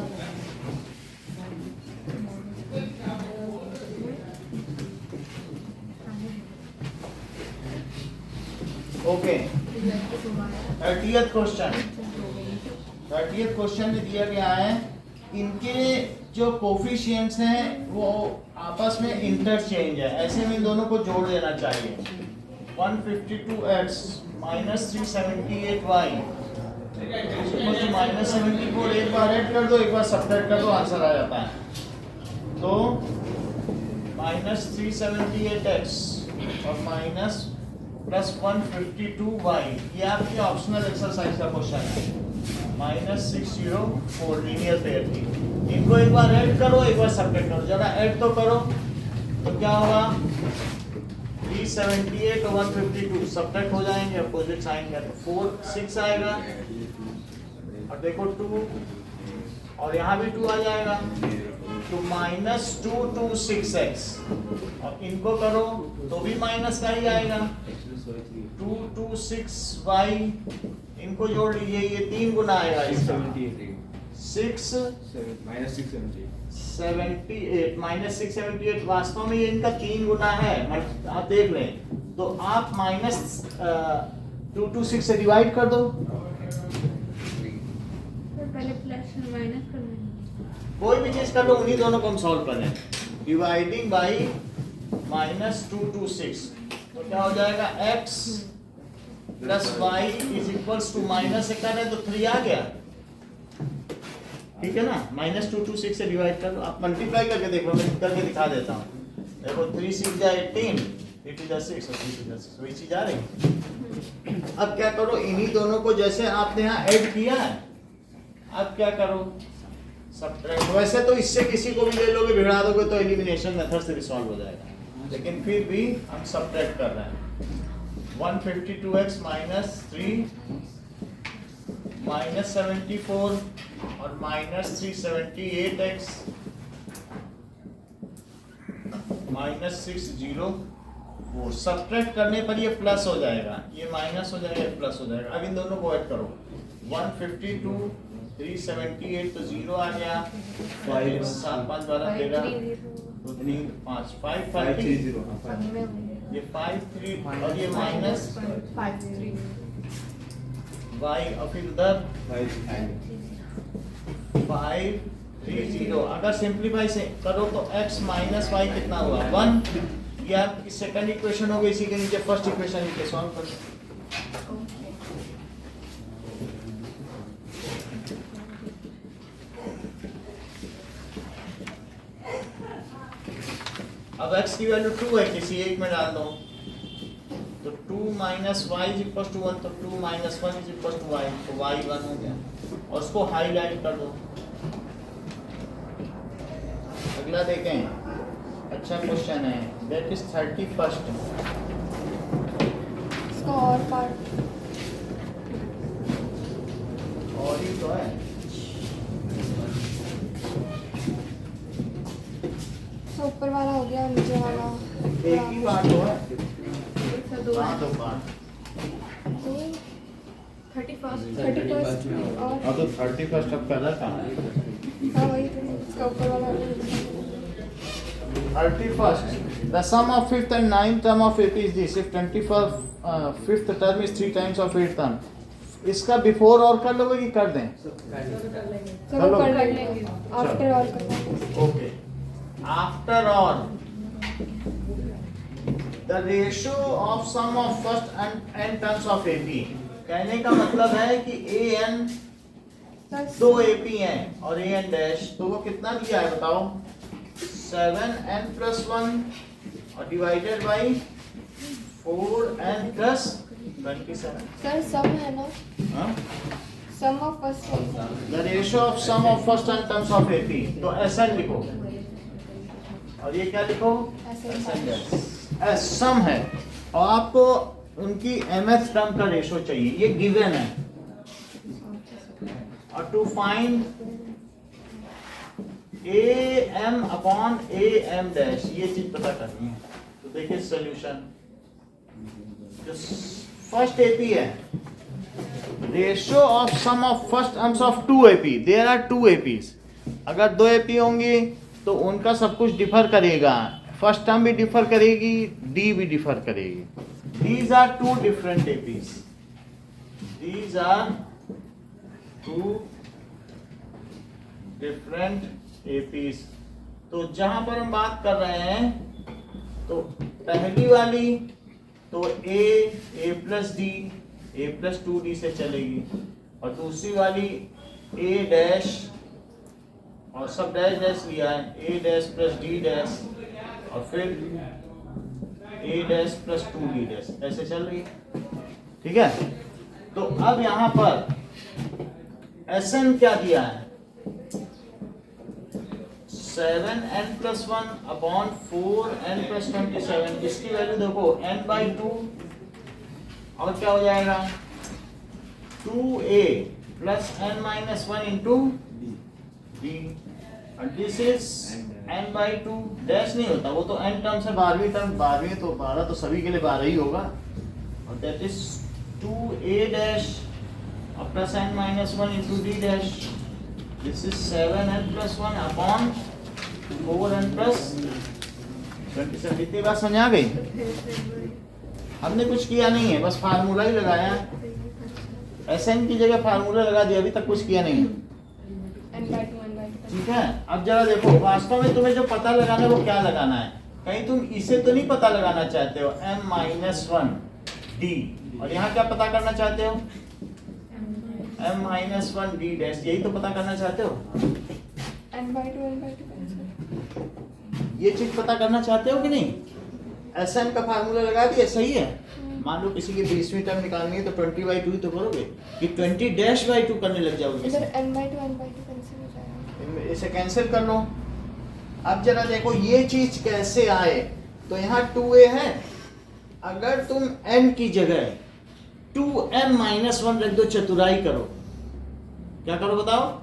ओके, 30th क्वेश्चन में दिया गया है, इनके जो कोफिशिएंट्स हैं वो आपस में इंटरचेंज है, ऐसे में इन दोनों को जोड़ देना चाहिए। 152x minus 378y minus 74। एक बार ऐड कर दो, एक बार सब्ट्रैक्ट कर दो, आंसर आ जाता है। तो माइनस 378x और माइनस प्लस 152y, ये आपकी ऑप्शनल एक्सरसाइज का क्वेश्चन है। माइनस 604 लीनियर पेयर की, इनको एक बार ऐड करो, एक बार सब्ट्रैक्ट करो। जरा ऐड तो करो, तो क्या होगा 378 और 152 सब्ट्रैक्ट हो जाएंगे, अपोजिट साइन का, तो 4 6 आएगा, और देखो 2 और यहाँ भी 2 आ जाएगा, तो माइनस 226x, और इनको करो तो भी माइनस का ही आएगा। 226y, इनको जोड़ लीजिए, ये 3 गुना आएगा इसका, 678 माइनस 678 वास्तव में ये इनका 3 गुना है, आप देख लें। तो आप माइनस 226 से डिवाइड कर दो, पहले प्लस और माइनस करना है। कोई भी चीज कर लो, उन्हीं दोनों को हम सॉल्व करें। डिवाइडिंग बाई माइनस 226, तो क्या हो जाएगा x plus Y is equals to minus से करें तो 3 आ गया, ठीक है ना। माइनस 226 से डिवाइड कर लो, आप मल्टीप्लाई करके देख लो, मैं करके दिखा देता हूँ। देखो 3 6 जा 18, 3 2 जा 6 और 3 2 जा 6, वही चीज आ रही। अब क्या करो, इन्हीं दोनों को जैसे आपने यहाँ ऐड किया है, अब क्या करो सब्ट्रैक्ट। वैसे तो इससे किसी को भी ले लोगे, भिड़ा दोगे तो एलिमिनेशन मेथड से भी सॉल्व हो जाएगा, लेकिन फिर भी हम सब्ट्रैक्ट कर रहे हैं। 152x माइनस 3 माइनस 74 और माइनस 378x माइनस 604। सब्ट्रैक्ट करने पर ये प्लस हो जाएगा, ये माइनस हो जाएगा, प्लस हो जाएगा। अब इन दोनों को ऐड करो, 152 378 तो 0 आ गया, 5 7 5 12 13 2 3 5 5 5 ये 5 3 और ये माइनस 5 3 y और फिर उधर 5 3 0। अगर सिंप्लीफाई से करो तो x माइनस y कितना हुआ 1। ये आपकी सेकंड इक्वेशन हो गई, इसी के नीचे फर्स्ट इक्वेशन लिख के सॉल्व करो। अब x की वैल्यू 2 है, किसी एक में डाल दो, तो 2 minus Y is equal to 1, तो 2 minus 1 is equal to Y, तो y 1 हो गया, और उसको हाईलाइट कर दो। अगला देखें, अच्छा क्वेश्चन है, दैट इज 31st। इसका और पार्ट और ही तो है, तो ऊपर वाला हो गया, नीचे वाला एक ही बात हो है, दो हाँ तो बात 31st और हाँ तो 31st अब पहला कहाँ है? हाँ वही तो, इसका ऊपर वाला 31st. The sum of fifth and ninth term of AP is this. If 25th term is 3 times of 8th term. इसका बिफोर और कर लोगे कि कर दें? चलो कर लेंगे, आफ्टर ऑल करना है। Okay. After all, the ratio of sum of first and n terms of AP. कहने का मतलब है कि an 2 AP हैं और an dash, तो वो कितना दिया है बताओ? 7n plus 1 और divided by 4n plus 27. Sir sum है ना, हाँ? Sum of first The ratio of sum of first and terms of AP. तो SN लिखो और ये क्या लिखो? SN सम है और आपको उनकी mth टर्म का रेशो चाहिए, ये गिवन है। और to find AM upon AM dash, ये चीज पता करनी है। तो देखिए सॉल्यूशन, जो फर्स्ट AP है, ratio of sum of first terms of 2 AP, there are 2 APs। अगर 2 AP होंगी तो उनका सब कुछ डिफर करेगा, फर्स्ट टर्म भी डिफर करेगी, डी भी डिफर करेगी। These are 2 different APs. These are 2 different APs. तो जहां पर हम बात कर रहे हैं, तो पहली वाली तो a plus D a plus 2d से चलेगी, और दूसरी वाली a डैश और सब डैश डैश लिया है, a dash plus d dash और फिर a dash plus 2d dash ऐसे चल रही है। ठीक है, तो अब यहाँ पर Sn क्या दिया है, 7n plus 1 upon 4n plus 27। इसकी वैल्यू देखो n/2 और क्या हो जाएगा 2a plus n-1 into d, और दिस इज n/2 डैश नहीं होता, वो तो n टर्म से 12वीं टर्म, 12वीं तो 12 तो सभी के लिए 12 ही होगा, और दैट इज 2a डैश और plus n-1 into d dash, this is 7n plus 1 upon 4n plus 27। इतनी बात समझ आ गई? हमने कुछ किया नहीं है, बस फार्मूला ही लगाया, Sn की जगह फार्मूला लगा दिया, अभी तक कुछ किया नहीं है। ठीक है, अब जरा देखो वास्तव में तुम्हें जो पता लगाना है वो क्या लगाना है, कहीं तुम इसे तो नहीं पता लगाना चाहते हो m-1d, और यहाँ क्या पता करना चाहते हो m-1d डैश, यही तो पता करना चाहते हो, ये चीज पता करना चाहते हो कि नहीं? Sn का फार्मूला लगा दिया, सही है। मान लो किसी की 20वीं टर्म निकालनी है तो 20/2 ही तो करोगे कि 20-2 करने लग जाओगे, इधर n/2 कैंसिल हो जाएगा, इसे कैंसिल कर लो। अब जरा देखो ये चीज कैसे आए, तो यहाँ 2a है, अगर तुम n की जगह 2m-1 रख दो, चतुराई करो, क्या करो बताओ,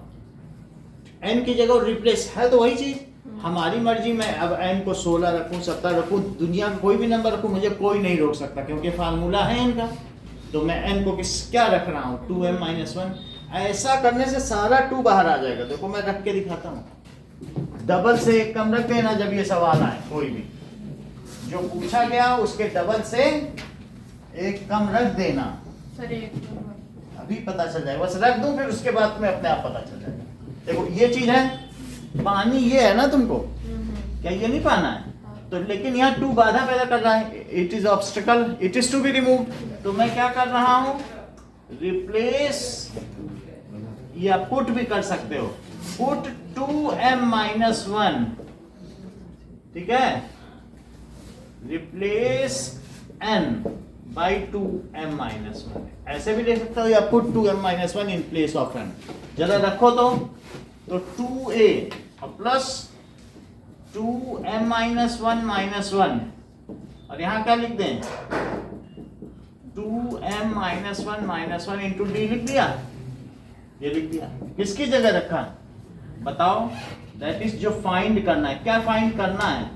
n की जगह रिप्लेस है तो वही चीज, हमारी मर्जी में अब n को 16 रखूं 17 रखूं, दुनिया में कोई भी नंबर रखूं, मुझे कोई नहीं रोक सकता क्योंकि फार्मूला है n का, तो मैं n को क्या रख रहा हूं 2m-1। ऐसा करने से सारा 2 बाहर आ जाएगा। देखो मैं रख के दिखाता हूँ, डबल से एक कम रख देना जब ये सवाल आए, कोई भी जो पूछा गया उसके डबल से एक कम रख देना, सर एक अभी पता चल जाएगा, बस रख दूं फिर उसके बाद में अपने आप पता चल जाएगा। देखो ये चीज है, पानी ये है ना तुमको, क्या ये नहीं पाना है, तो लेकिन यहाँ 2 बाधा पैदा कर रहा है, it is obstacle, it is to be remove, तो मैं क्या कर रहा हूँ, रिप्लेस या पुट भी कर सकते हो, पुट 2m-1, ठीक है, रिप्लेस n by 2m-1, ऐसे भी देख सकते हो, या put 2m-1 in place of n। जरा रखो तो 2a और प्लस 2m-1 माइनस 1, और यहाँ क्या लिख दें 2m-1 माइनस 1 इंटू डी लिख दिया, ये लिख दिया। किसकी जगह रखा बताओ, दैट इज जो फाइंड करना है, क्या फाइंड करना है,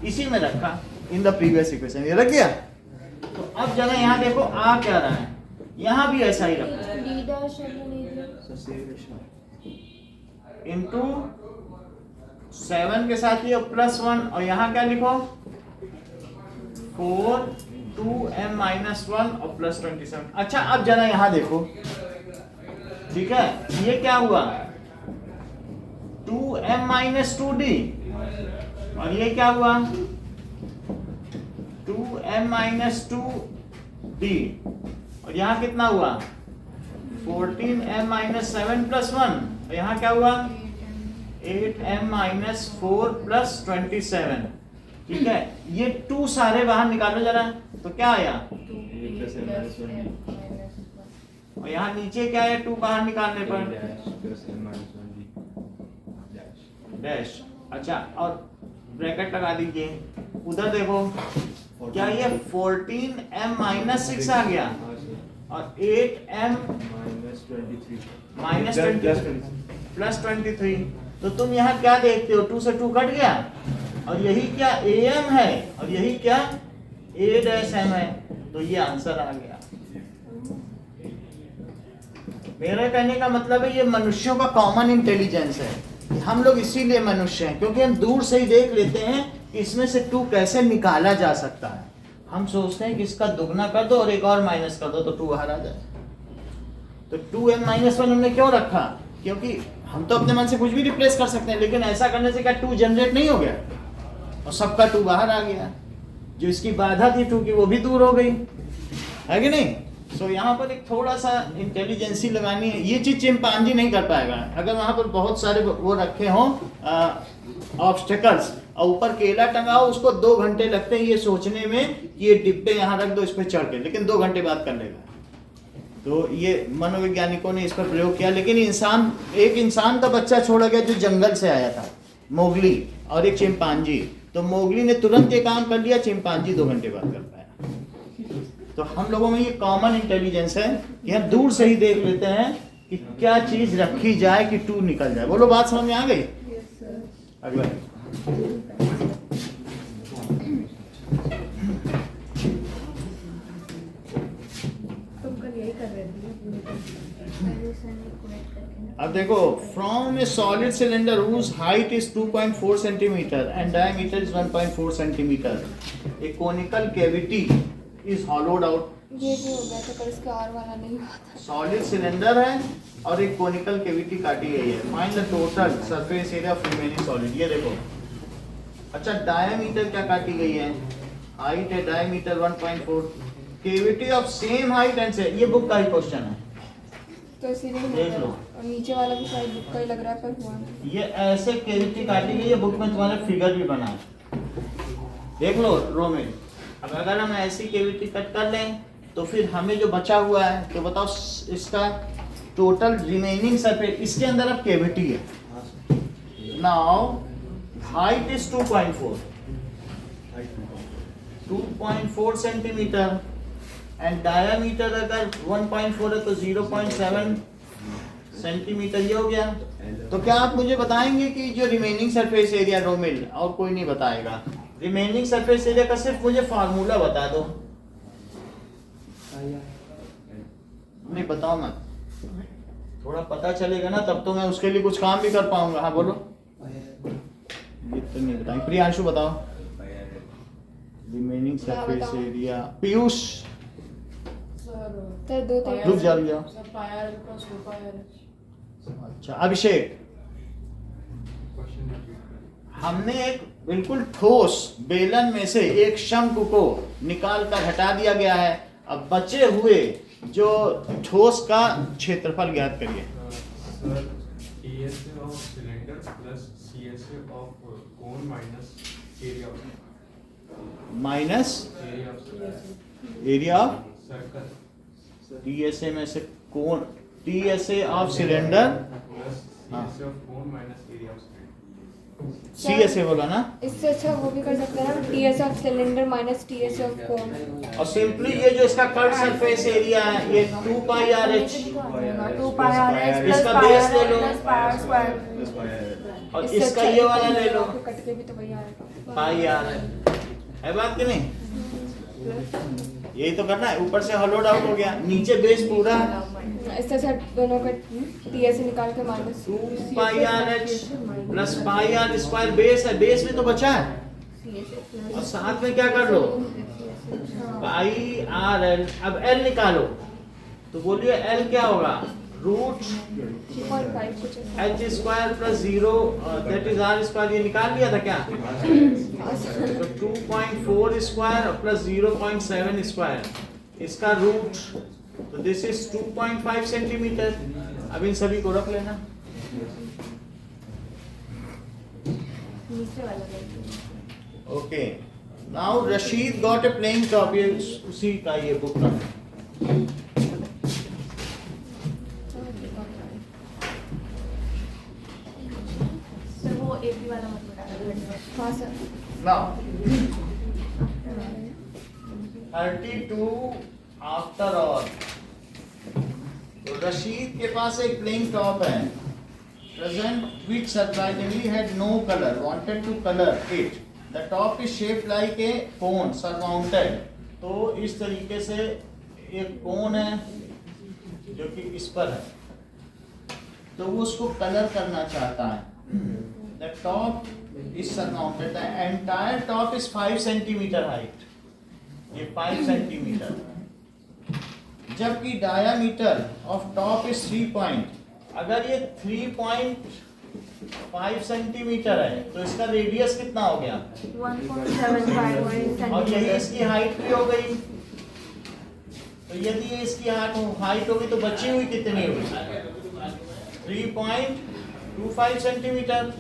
इसी में रखा, इन द प्रीवियस इक्वेशन, ये रख दिया। तो अब जरा यहाँ देखो आ क्या रहा है, यहाँ भी ऐसा ही रखा इंटू 7 के साथ ये +1, और यहाँ क्या लिखो 4 2m-1 और प्लस 27। अच्छा अब जरा यहाँ देखो, ठीक है, ये क्या हुआ 2m-2d, और ये क्या हुआ 2m-2d, और यहाँ कितना हुआ 14m-7 + 1, और यहाँ क्या हुआ 8m-4 + 27। ठीक है, ये 2 सारे बाहर निकालो जरा, तो क्या आया, और यहाँ नीचे क्या है 2 बाहर निकालने पर डैश। अच्छा और ब्रैकेट लगा दीजिए, उधर देखो क्या ये 14m-6 आ गया, और 8m-23 प्लस 23, तो तुम यहाँ क्या देखते हो 2 से 2 कट गया, और यही क्या am है, और यही क्या a-m है, तो ये आंसर आ गया। मेरा कहने का मतलब है ये मनुष्यों का कॉमन इंटेलिजेंस है, हम लोग इसीलिए मनुष्य हैं क्योंकि हम दूर से ही देख लेते हैं कि इसमें से 2 कैसे निकाला जा सकता है। हम सोचते हैं कि इसका दुगना कर दो और एक और माइनस कर दो तो 2 बाहर आ जाए। तो 2m-1 हमने क्यों रखा, क्योंकि हम तो अपने मन से कुछ भी रिप्लेस कर सकते हैं, लेकिन ऐसा करने से क्या 2 जनरेट नहीं हो गया और सबका 2 बाहर आ गया। जो इसकी बाधा थी 2 की वो भी दूर हो गई, है कि नहीं? सो यहाँ पर एक थोड़ा सा इंटेलिजेंसी लगानी है। ये चीज चिंपांजी नहीं कर पाएगा। अगर वहां पर बहुत सारे वो रखे हों ऑब्स्टेकल्स और ऊपर केला टंगा हो, उसको 2 घंटे लगते हैं ये सोचने में कि ये डिब्बे यहाँ रख दो इस पर चढ़ के, लेकिन 2 घंटे बाद कर लेगा। तो ये मनोवैज्ञानिकों ने इस पर प्रयोग किया। लेकिन एक इंसान का बच्चा छोड़ा गया जो जंगल से आया था, मोगली, और एक चिंपांजी। तो मोगली ने तुरंत ये काम कर लिया, चिंपांजी 2 घंटे बाद कर पाया। तो हम लोगों में ये कॉमन इंटेलिजेंस है कि हम दूर से ही देख लेते हैं कि क्या चीज रखी जाए कि 2 निकल जाए। बोलो बात समझ में आ गई? अगला अब देखो, from A solid cylinder whose height is 2.4 centimeter and diameter is 1.4 centimeter, a conical cavity is hollowed out. ये भी हो गया था पर इसका और वाला नहीं हुआ था। सॉलिड सिलेंडर है और एक कोनिकल कैविटी काटी गई है। Find the total surface area of remaining solid. ये देखो, अच्छा डायमीटर क्या काटी गई है? हाइट है diameter 1.4, cavity of same height and से। ये बुक का ही क्वेश्चन है, तो इसीलिए देख लो। और नीचे वाला भी शायद बुक का ही लग रहा है पर हुआ नहीं। ये ऐसे कैविटी काटी गई है, बुक में तुम्हारे फिगर भी बना है, देख लो रो में। अब अगर हम ऐसी कैविटी कट कर लें तो फिर हमें जो बचा हुआ है, तो बताओ इसका टोटल रिमेनिंग सरफेस, इसके अंदर अब कैविटी है। Now height is 2.4 centimetre and diameter अगर 1.4 है तो 0.7 सेंटीमीटर। ये हो गया। तो क्या आप मुझे बताएंगे कि जो रिमेनिंग सरफेस एरिया रोमिल, और कोई नहीं बताएगा, रिमेनिंग सरफेस एरिया का सिर्फ मुझे फार्मूला बता दो। नहीं बताओ मत, थोड़ा पता चलेगा ना तब तो मैं उसके लिए कुछ काम भी कर पाऊंगा। हाँ बोलो। ये तो नहीं बताएंगे। प्रियांशु बताओ रिमेनिंग सरफेस एरिया। पीयूष तो 2 रुक जाओ। अच्छा अभिषेक, हमने एक बिल्कुल ठोस बेलन में से एक शंकु को निकाल कर हटा दिया गया है। अब बचे हुए जो ठोस का क्षेत्रफल ज्ञात करिए। TSA of cylinder plus CSA of cone minus area of minus area of TSA में से कोण, TSA of cylinder plus CSA of cone minus area of cylinder. CSA बोला ना। इससे अच्छा वो भी कर सकते हैं ना, TS of cylinder minus TS of cone. और सिंपली ये जो इसका कट सरफेस एरिया है ये 2 pi R H, 2 pi RH इसका plus pi बेस ले लो। RH plus pi R square. और इससे इसका अच्छा ये वाला ले लो, कट के भी तो वही आएगा। पाई आर है बात कि नहीं? यही तो करना है। ऊपर से होलोड आउट हो गया, नीचे बेस पूरा है। इससे अच्छा दोनों का TS निकाल के minus 2 pi R H plus pi R square base है, बेस में तो बचा है। और साथ में क्या कर लो, पाई आर एल। अब एल निकालो तो बोलिए एल क्या होगा? रूट 3.5 कुछ ऐसा। H square plus 0 that is R square. ये निकाल लिया था क्या? तो 2.4 स्क्वायर प्लस 0.7 स्क्वायर, इसका रूट, तो दिस इज 2.5 सेंटीमीटर। अब इन सभी को रख लेना। नीचे वाला देखिए। Okay, now Rashid got a playing top. ये उसी का ये बुक का सर वो AP वाला मत बताना। हाँ सर। Now 32 after all. तो रशीद के पास एक प्लेइंग टॉप है present which surprisingly had no color, wanted to color it. The top is shaped like a cone surmounted. तो इस तरीके से एक कोन है जो कि इस पर है, तो वो उसको कलर करना चाहता है। The top is surmounted. The entire top is 5 centimeter height. ये 5 centimeter, जबकि diameter of top is 3 point। अगर ये 3 point 5 सेंटीमीटर है, तो इसका रेडियस कितना हो गया? 1.75 और यही सेंटीमीटर। इसकी हाइट भी हो गई। तो यदि ये इसकी हाइट होगी तो बची हुई कितनी हुई? 3.25 सेंटीमीटर।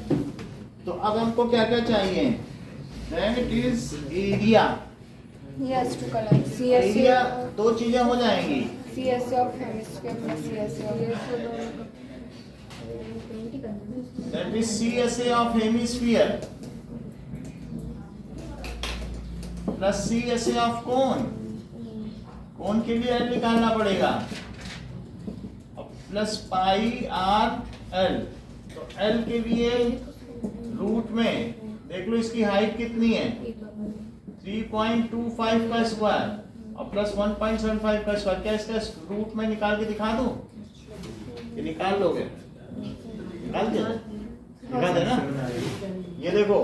तो अब हमको क्या क्या चाहिए? Then it is area. Yes, to color. CSA. Area दो चीजें हो जाएंगी। CSA of hemisphere plus CSA of That is CSA of hemisphere plus CSA of cone. कोन के लिए L निकालना पड़ेगा प्लस पाई आर एल। तो L के लिए रूट में देख लो इसकी हाइट कितनी है? 3.25 का स्क्वायर और प्लस 1.75 का स्क्वायर। क्या इसका रूट में निकाल के दिखा दूं? ये निकाल लोगे? निकाल दे ना। ये देखो,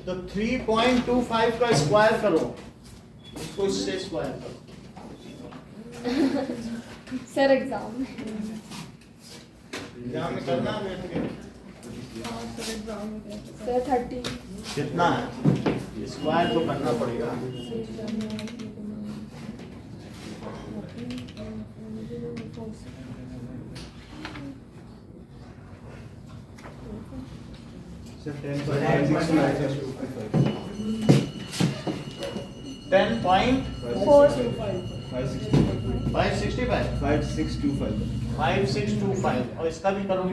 तो 3.25 का स्क्वायर करो, इसको इससे स्क्वायर करो। सर एग्जाम एग्जाम में करना है सर 30 कितना है? स्क्वायर तो करना पड़ेगा। Sir, 10.565. 5625 और इसका भी करो।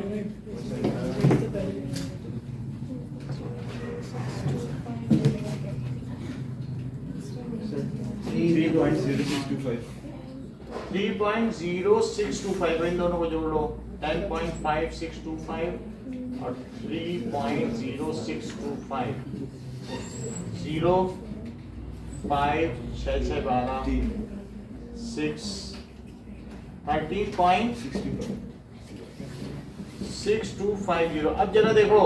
3.0625 इन दोनों को जोड़ लो। 10.5625 और 3.0625 0 5 6 6 12 6 13.6250। अब जरा देखो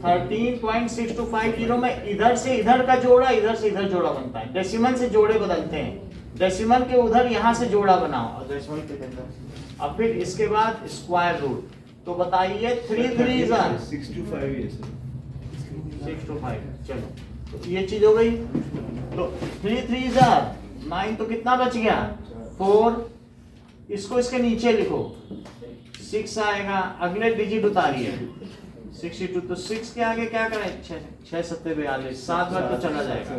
13.6250 में इधर से इधर का जोड़ा, इधर से इधर जोड़ा बनता है। डेसिमल से जोड़े बदलते हैं। डेसिमल के उधर यहाँ से जोड़ा बनाओ और डेसिमल के अंदर। अब फिर इसके बाद स्क्वायर रूट। तो बताइए 3 3 625 625। चलो तो ये चीज हो गई। तो 3 3 9 तो कितना बच गया? 4। इसको इसके नीचे लिखो, 6 आएगा। अगले डिजिट उतारिए 62। तो 6 के आगे क्या करें? 6 7 42 7 बार तो चला जाएगा।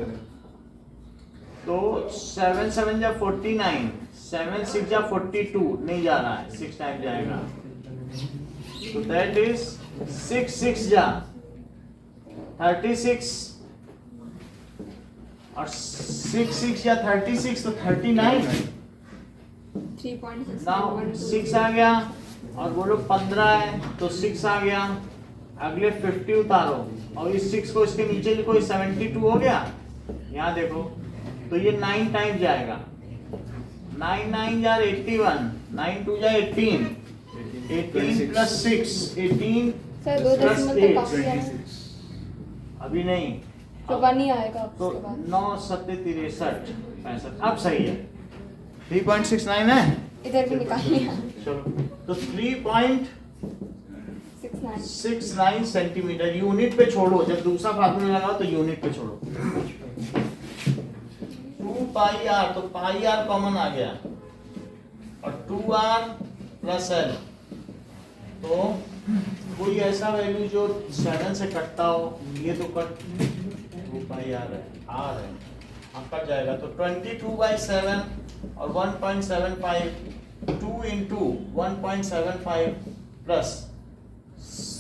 तो 7 7 जा 49, 7 6 जा 42 नहीं जा रहा है, 6 टाइम जाएगा। तो दैट इज 6 6 जा 36 और 6 6 या 36 तो 39। 3.6 नाउ 6 आ गया और बोलो 15 है तो 6 आ गया। अगले 50 उतारो और इस 6 को इसके नीचे लिखो, 72 हो गया। यहाँ देखो तो ये 9 टाइम जाएगा। 9 9 जा 81, 9 2 जा 18, 18 प्लस 6 18 सर 2 प्लस डेसिमल तो 8 काफी है। अभी नहीं तो 1 ही आएगा तो उसके बाद। 9 7 63 65। अब सही है। 3.69 है। इधर भी निकाल लिया। चलो तो 3.69 सेंटीमीटर। यूनिट पे छोड़ो, जब दूसरा फार्मूला लगाओ तो यूनिट पे छोड़ो। 2 पाई आर, तो पाई आर कॉमन आ गया और 2r प्लस एल। तो कोई ऐसा वैल्यू जो 7 से कटता हो, ये तो कट 2 पाई आर है, आर है, अब कट जाएगा। तो 22/7 और 1.75 2 into 1.75 प्लस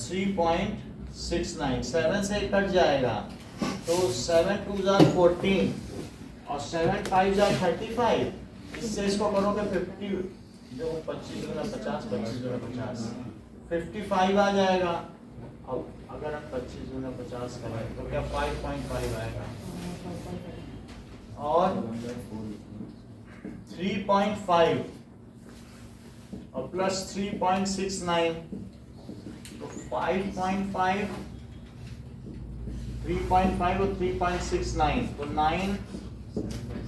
3.69 7 से कट जाएगा। तो 7 2 14 और 7 5 35। इससे इसको करोगे 50, जो 25 गुना 50 25 गुना 50 55 आ जाएगा। अब अगर हम 25 गुना 50 करें तो क्या 5.5 आएगा और 3.5 और प्लस 3.69 तो 5.5 3.5 और 3.69 तो 9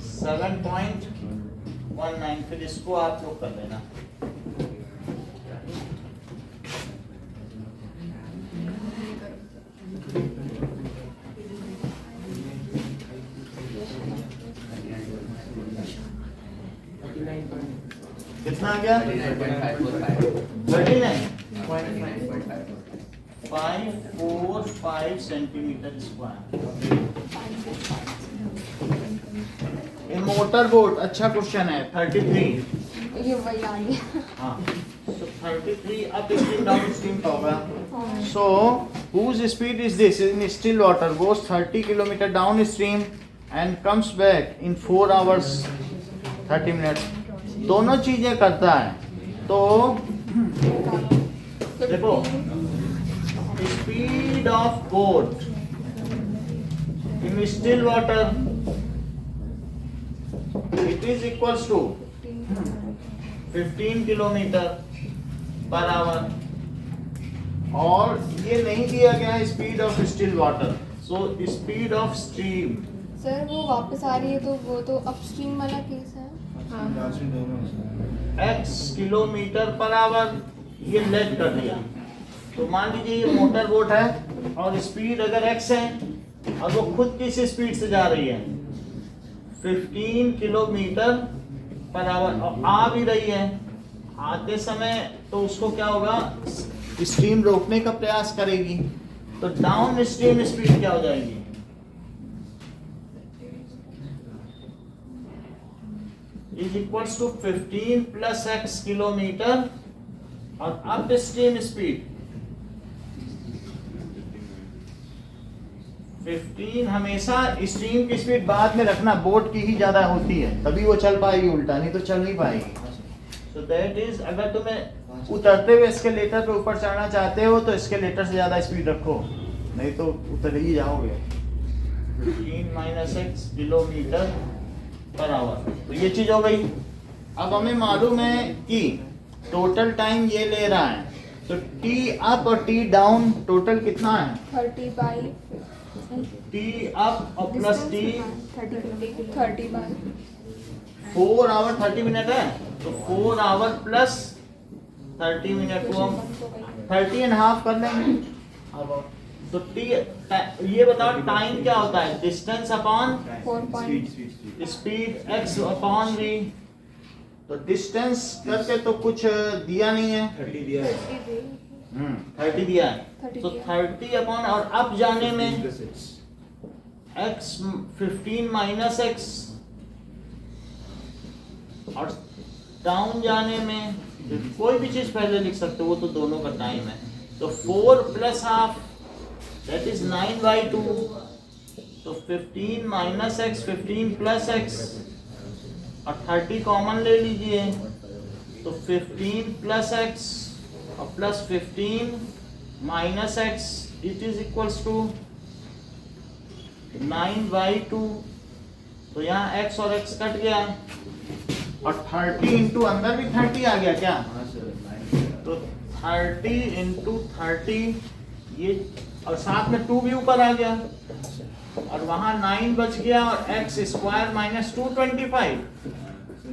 7.19। फिर इसको आप लोग कर लेना। कितना आ गया? 39.545 सेंटीमीटर स्क्वायर। ये मोटर बोट अच्छा क्वेश्चन है। 33 ये वही आ गया। हाँ, so 33 up stream down stream का होगा। So whose speed is this in still water goes 30 kilometer downstream and comes back in 4 hours 30 minutes। दोनों चीजें करता है। तो देखो speed of boat in still water it is equals to 15 kilometre per hour, और ये नहीं दिया गया है speed of still water. So speed of stream sir वो वापस आ रही है तो वो तो अपस्ट्रीम वाला केस है। डाउनस्ट्रीम दोनों x किलोमीटर पर आवर, ये लेट कर दिया। तो मान लीजिए ये मोटर बोट है और स्पीड अगर x है और वो खुद किस स्पीड से जा रही है 15 किलोमीटर पर आवर, और आ भी रही है। आते समय तो उसको क्या होगा, स्ट्रीम रोकने का प्रयास करेगी, तो डाउन स्ट्रीम स्पीड क्या हो जाएगी? Is equals to 15 plus x kilometre, और अप स्ट्रीम स्पीड 15। हमेशा स्ट्रीम की स्पीड बाद में रखना, बोट की ही ज्यादा होती है, तभी वो चल पाएगी, उल्टा नहीं तो चल नहीं पाएगी। सो दैट इज, अगर तुम्हें उतरते हुए एस्केलेटर पे ऊपर चढ़ना चाहते हो तो एस्केलेटर से ज्यादा स्पीड रखो, नहीं तो उतर ही जाओगे। 15 minus x kilometre per our, तो ये चीज हो गई। अब हमें मालूम है कि टोटल टाइम ये ले रहा है, तो t अप और t डाउन टोटल कितना है? 30 बाई t अप और plus t 30 by 4 hour 30 minute है, तो 4 आवर प्लस 30 मिनट को हम 30 एंड हाफ कर लेंगे। अब तो t, ये बताओ टाइम क्या होता है? Distance upon 4 speed x upon v। तो डिस्टेंस करके तो कुछ दिया नहीं है, 30 दिया है। 30 दिया है, 30 तो दिया। 30 अपॉन, और अप जाने में 6 x 15 माइनस x, और डाउन जाने में कोई भी चीज पहले लिख सकते हो, वो तो दोनों का टाइम है। तो 4 प्लस हाफ दैट इज 9/2, तो 15 माइनस x 15 प्लस x, और 30 कॉमन ले लीजिए, तो 15 प्लस x और plus 15 minus x it is equals to 9/2। तो यहाँ x और x कट गया, और 30 इंटू अंदर भी 30 आ गया क्या? हाँ सर, 9 तो 30 इंटू 30, ये, और साथ में 2 भी ऊपर आ गया, और वहां 9 बच गया, और x स्क्वायर माइनस 225,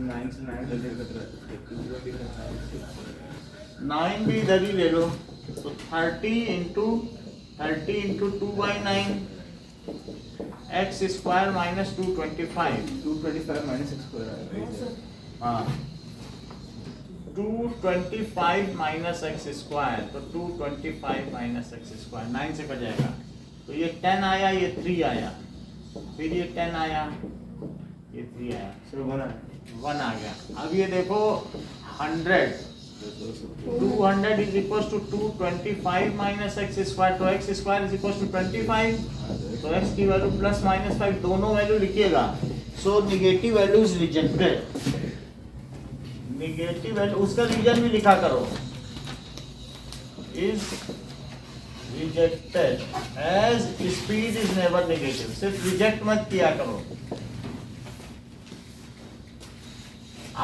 9 से 9 9 भी इधर ही ले लो, तो 30 into 2/9 x square minus 225। 225 minus x square आएगा। हाँ, 225 माइनस एक्स स्क्वायर, तो 225 माइनस एक्स स्क्वायर 9 से कट जाएगा, तो ये 10 आया, ये 3 आया, फिर ये 10 आया, ये 3 आया, सर 1 है। 1 आ गया। अब ये देखो 100, 200 is equal to 225 minus x square, तो x square is equal to 25, तो एक्स की वैल्यू प्लस माइनस 5 दोनों वैल्यू लिखिएगा। So negative value is rejected, negative value उसका रीजन भी लिखा करो, is rejected as speed is never negative. सिर्फ रिजेक्ट मत किया करो।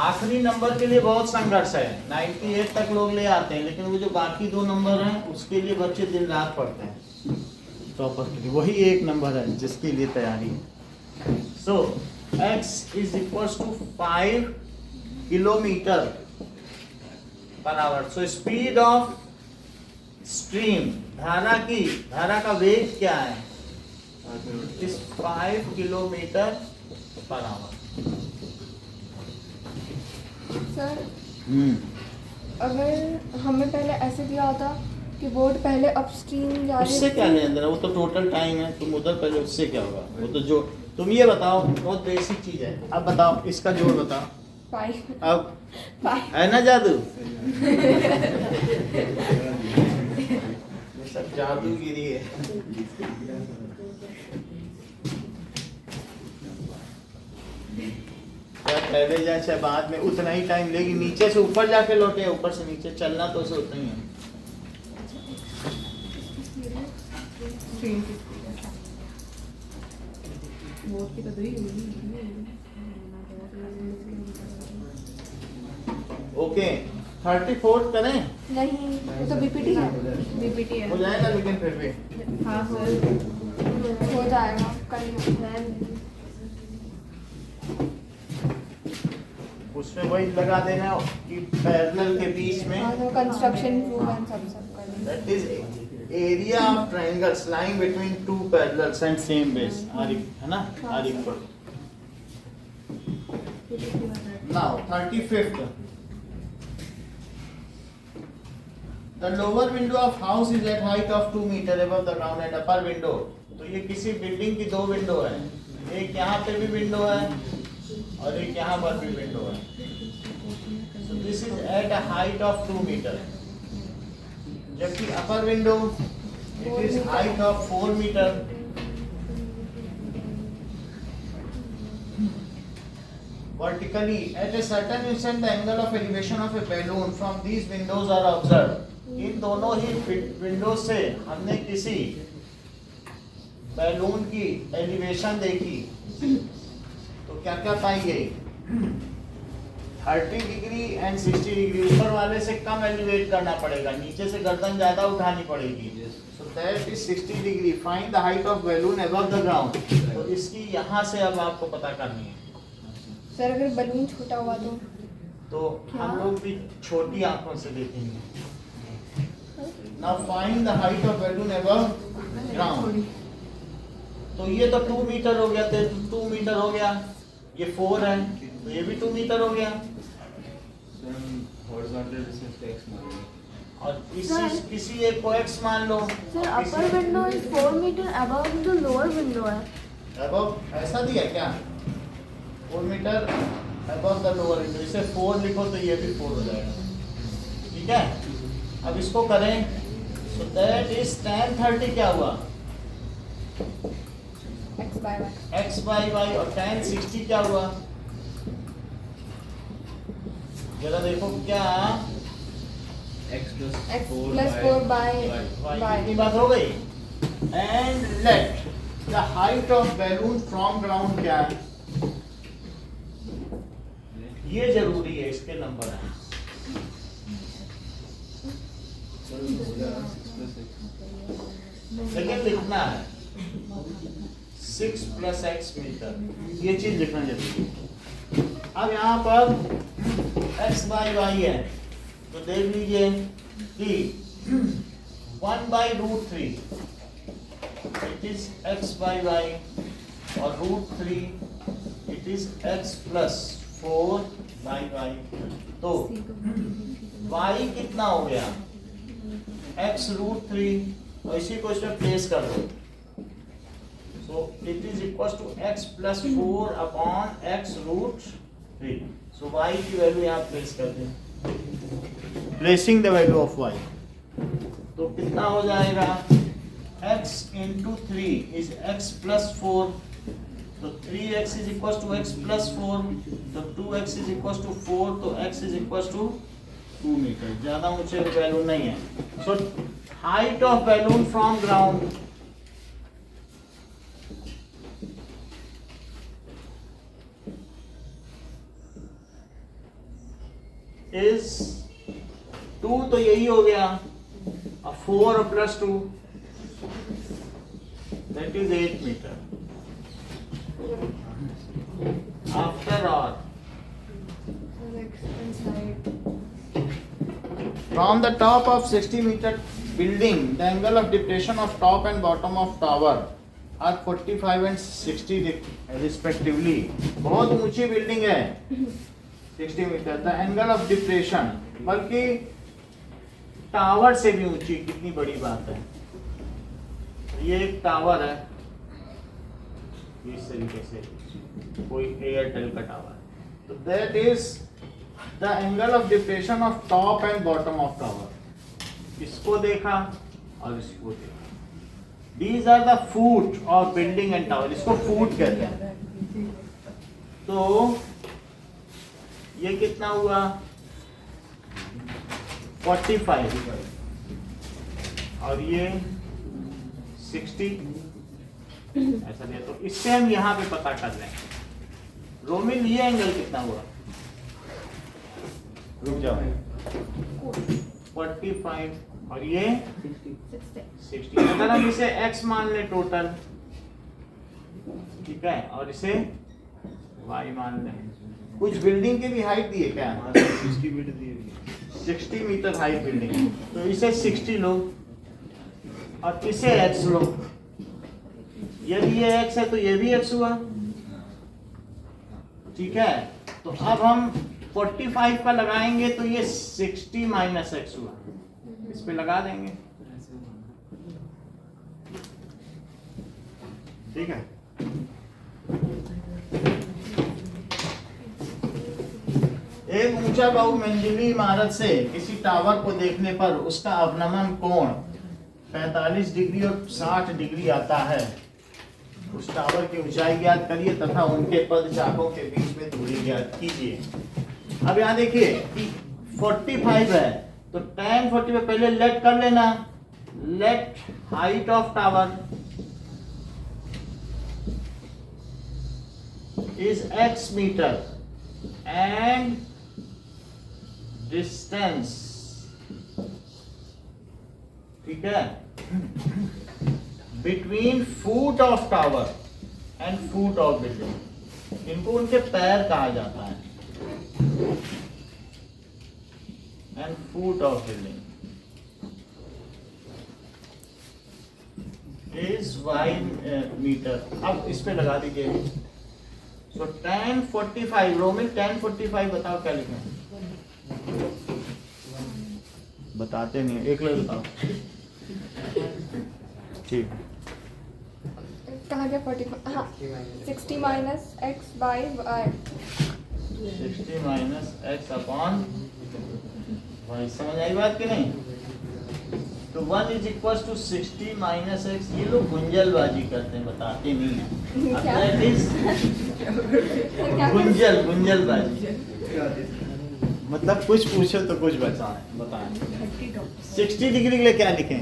आखिरी नंबर के लिए बहुत संघर्ष है, 98 तक लोग ले आते हैं, लेकिन वो जो बाकी 2 नंबर हैं उसके लिए बच्चे दिन रात पढ़ते हैं टॉपर के लिए, वही 1 नंबर है जिसके लिए तैयारी है। So x is equal to 5 kilometre per hour. So speed of stream, धारा का वेग क्या है? इस 5 किलोमीटर पर आवर। सर अगर हमें पहले ऐसे दिया होता कि बोर्ड पहले अपस्ट्रीम जा रही उससे क्या लेना देना, वो तो टोटल टाइम है, तुम उधर पहले, उससे क्या होगा, वो तो जो तुम ये बताओ, बहुत बेसिक चीज है। अब बताओ इसका जोड़ बताओ, पाई अब पाई है ना जादू, ये सब जादूगिरी है। या पहले जाए चाहे बाद में, उतना ही टाइम लेगी। नीचे से ऊपर जाके लौटे, ऊपर से नीचे चलना तो उसे उतना ही है। ओके 34 करें, नहीं, वो तो बीपीटी है। बीपीटी है। हो जाएगा लेकिन फिर भी हाँ हो हो जाएगा कल। उसमें वही लगा देना कि पैरेलल के बीच में, हाँ तो कंस्ट्रक्शन प्रूव एंड सब कर that is area of triangles lying between two parallels and same base are है ना, are equal. Now 35th, the lower window of house is at height of 2 meter above the ground and upper window, तो ये किसी building की 2 window है, एक यहाँ पे भी विंडो है और एक यहाँ पर भी विंडो है। So this is at a height of 2 meter, जबकि अपर window it is height of 4 meter. Vertically at a certain instant the angle of elevation of a balloon from these windows are observed. इन दोनों ही window से हमने किसी balloon की elevation देखी, तो क्या क्या पाई गई, 30 डिग्री एंड 60 डिग्री। ऊपर वाले से कम एलिवेट करना पड़ेगा, नीचे से गर्दन ज्यादा उठानी पड़ेगी। सो that is 60 degree. Find the height of balloon above the ground. तो इसकी यहाँ से अब आपको पता करनी है। सर अगर बलून छोटा हुआ तो हम लोग भी छोटी आंखों से देखेंगे। Now find the height of balloon above ground. तो ये तो 2 मीटर हो गया, तो 2 मीटर हो गया, ये 4 है तो ये भी 2 मीटर हो गया। हॉरिजॉन्टल डिस्टेंस को x मान लो और किसी एक को x मान लो। Sir upper window is 4 metre above the lower window है। अबव ऐसा दिया क्या, 4 metre above the lower window, इसे 4 लिखो तो ये भी 4 हो जाएगा। ठीक है, अब इसको करें। सो दैट इज tan 30 क्या हुआ, x by y, और tan 60 क्या हुआ, जरा देखो क्या, x plus x 4 plus 4 by y की बात हो गई। And let the height of balloon from ground क्या है, ये जरूरी है, इसके नंबर है। लेकिन लिखना है 6 + x मीटर, ये चीज लिखना जरूरी है। अब यहाँ पर x by y है, तो देख लीजिए कि 1/√3 it is x by y और √3 इट इज x + 4/y। तो y कितना हो गया, x √3, और इसी को इसमें प्लेस कर दो। So it is equals to x plus 4 upon x √3. So y की वैल्यू यहाँ प्लेस कर दें, placing the value of y। तो कितना हो जाएगा, x into 3 is x plus 4, तो 3x is equals to x plus 4, तो 2x is equals to 4, तो x is equals to 2 metre. ज्यादा ऊंचे वैल्यू नहीं है। So height of balloon from ground is 2, तो यही हो गया, अब 4 + 2 that is 8 metre. After all, from the top of 60 meter building, the angle of depression of top and bottom of tower are 45 and 60 respectively. बहुत ऊंची building है, 60 metre. The angle of depression, बल्कि tower से भी ऊंची, कितनी बड़ी बात है। ये एक टावर है, इस तरीके से कोई एयरटेल का टावर है, तो that is the angle of depression of top and bottom of tower. इसको देखा और इसको देखा। These are the foot of building and tower, इसको फूट कहते हैं। तो ये कितना हुआ 45 और ये 60 ऐसा दिया। तो इससे हम यहाँ पे पता कर लें। रोमिल ये एंगल कितना हुआ, रुक जाओ, 45 और ये 60। अगर हम इसे x मान ले टोटल, ठीक है, और इसे y मान ले। कुछ बिल्डिंग की भी हाइट दी है क्या, 60 मीटर दी हुई है। 60 मीटर हाइट बिल्डिंग, तो इसे 60 लो और इसे x लो। यदि ये x है तो ये भी x हुआ, ठीक है। तो अब हम 45 का लगाएंगे तो ये 60 माइनस x हुआ, इस पे लगा देंगे, ठीक है। एक ऊंचा बहुमंजिली इमारत से किसी टावर को देखने पर उसका अवनमन कोण 45 डिग्री और 60 डिग्री आता है। उस टावर की ऊंचाई ज्ञात करिए तथा उनके पदचाकों के बीच में दूरी ज्ञात कीजिए। अब यहाँ देखिए कि 45 है, तो tan 45 पहले लेट कर लेना। Let height of tower is x meter and distance, ठीक है, between foot of tower and foot of building, इनको उनके पैर कहा जाता है, and foot of building is y meter। अब इस पे लगा दीजिए। तो tan 45, रोमिल tan 45 बताओ क्या लिखें, बताते नहीं, एक ले बताओ, ठीक। कहाँ गया 45? हाँ, 60 minus X by Y, 60 minus X upon Y. समझ आई बात कि नहीं? तो 1 is equal to 60 minus X. ये लोग गुंजलबाजी करते हैं, बताते नहीं है। क्या? That is गुंजलबाजी, मतलब कुछ पूछो तो कुछ बताएं। 60 डिग्री के लिए क्या लिखें?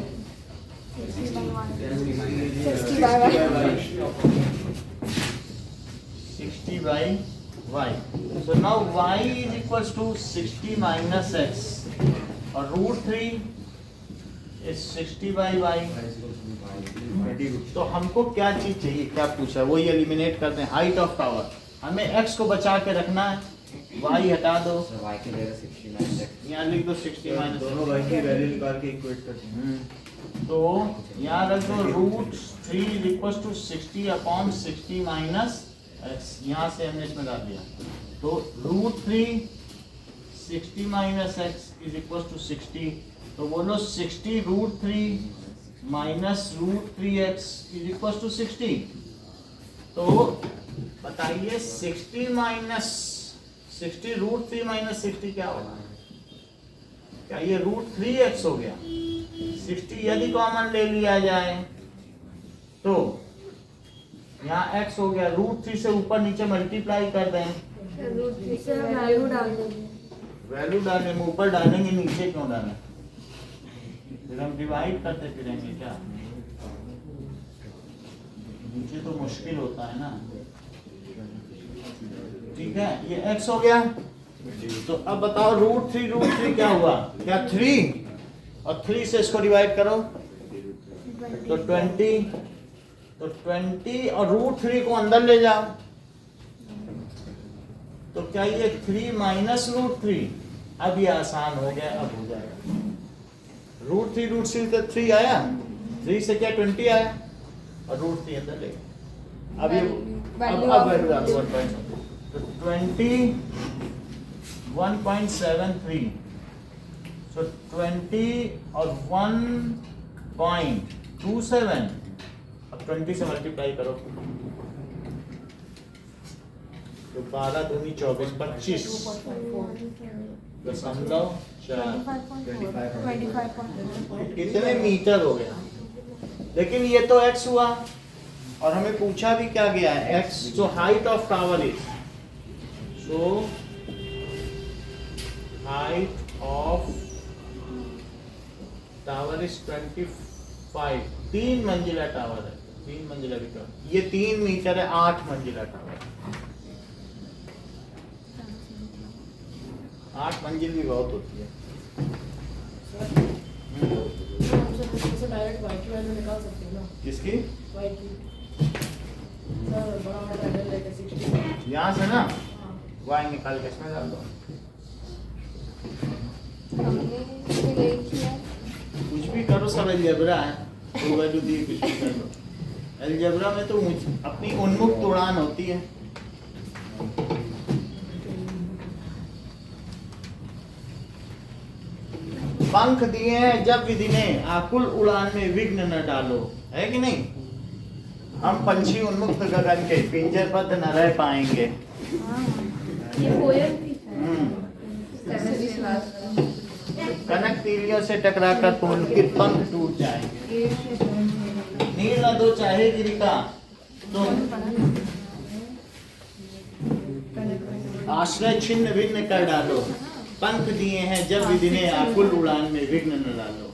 60 by Y, 60 by y. So now y is equals to 60 minus x और √3 is 60 by y। तो हमको क्या चीज चाहिए, क्या पूछा, वही एलिमिनेट करते हैं। हाइट ऑफ टावर, हमें x को बचा के रखना है, y हटा दो, y की जगह 60 माइनस x, यहाँ लिख दो 60 माइनस, दोनों y की वैल्यू निकाल के इक्वेट करते हैं। तो यहाँ रख दो √3 is equals to 60 upon 60 minus x। यहाँ से हमने इसमें डाल दिया, तो √3 60 minus x is equals to 60। तो बोलो 60 √3 minus √3x is equals to 60। तो बताइए 60 minus 60 √3 minus 60 क्या होगा? क्या ये √3x हो गया? 60 यदि कॉमन ले लिया जाए तो यहाँ x हो गया, √3 से ऊपर नीचे मल्टीप्लाई कर दें, √3 से वैल्यू डाल देंगे। वैल्यू डालेंगे, ऊपर डालेंगे, नीचे क्यों डालें? फिर हम डिवाइड करते फिरेंगे क्या? नीचे तो मुश्किल होता है ना, ठीक है। ये x हो गया, तो अब बताओ √3 क्या हुआ? क्या 3? और 3 से इसको डिवाइड करो तो 20, तो 20 और √3 को अंदर ले जाओ, तो क्या ये 3 माइनस √3? अब ये आसान हो गया, अब हो जाएगा। √3 से 3 आया, 3 से क्या 20 आया और √3 अंदर ले गया। अब ये अब वैल्यू डालो 1.1, तो 20 1.73. So 20 और 1.27, अब 20 से मल्टीप्लाई करो तो 12 दूनी 24, 25 दशमलव 4 कितने मीटर हो गया। लेकिन ये तो x हुआ और हमें पूछा भी क्या गया है x, जो height of tower is, so height of tower is 25, 3 मंजिला टावर है, 3 मंजिला भी टावर, ये 3 मीटर है, 8 मंजिला टावर, 8 मंजिल भी बहुत होती है। डायरेक्ट वाई की वैल्यू निकाल सकते हैं ना, किसकी? वाई की सर बड़ा वाला एंगल लेके 60 यहाँ से ना y निकाल के इसमें डाल दो, हमने तो यही किया। कुछ भी करो, सब अलजेब्रा है, तो वैल्यू दी कुछ भी कर लो। अलजेब्रा में तो अपनी उन्मुक्त उड़ान होती है। पंख दिए हैं जब विधि ने, आकुल उड़ान में विघ्न न डालो, है कि नहीं? हम पंछी उन्मुक्त गगन के पिंजरबद्ध न रह पाएंगे। ये पोएम थी कनक तीलियों से टकराकर पुलकित पंख टूट जाएंगे। नील न दो चाहे गिरिका तुम, आश्रय छिन्न विघ्न कर डालो, पंख दिए हैं जब विधि ने, आकुल उड़ान में विघ्न न डालो।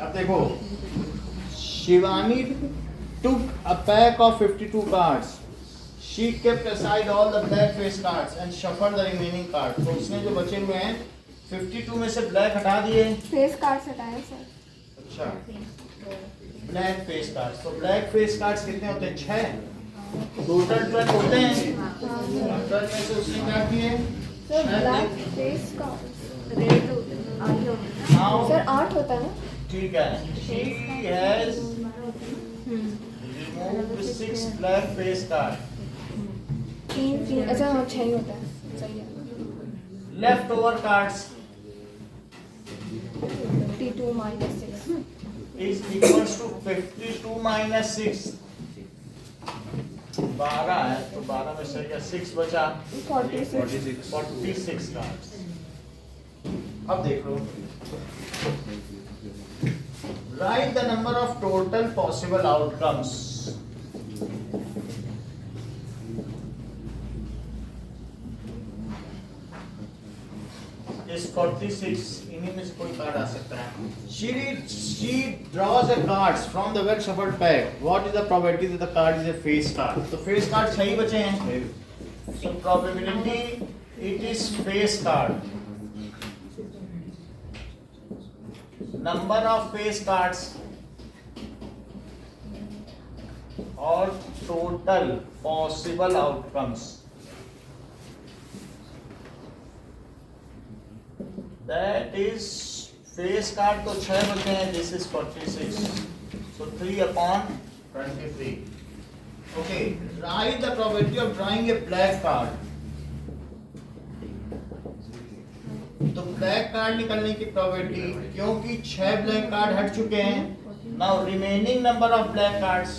अब देखो, Shivani took a pack of 52 cards. She kept aside all the black face cards and shuffled the remaining cards. तो उसने जो बचे हुए हैं 52 में से ब्लैक हटा दिए। फेस कार्ड हटाया सर। अच्छा, ब्लैक फेस कार्ड्स, तो ब्लैक फेस कार्ड्स कितने होते हैं? 6, टोटल 12 होते हैं। 12 में से उसने क्या किए? Sir black face card red आगे होते हैं। Now, सर 8 होता है ना? ठीक है, she has removed 6 black face cards. 3 अच्छा हाँ 6 ही होता है, सही है। Left over cards T2 minus 6 is equals to 52 minus 6, 12 है, तो 12 में से 6 बचा, 46 कार्ड्स। अब देख लो, write the number of total possible outcomes. Is 46, इन्हीं में से कोई कार्ड आ सकता है। She draws a cards from the well shuffled pack. What is the probability that the card is a face card? तो face card 6 ही बचे हैं। So probability it is face card. Number of face cards or total possible outcomes. That is face card तो 6 बचे हैं, this is 46, so 3/23. Okay, write the probability of drawing a black card. तो black card निकलने की probability, क्योंकि 6 black card हट चुके हैं, now remaining number of black cards,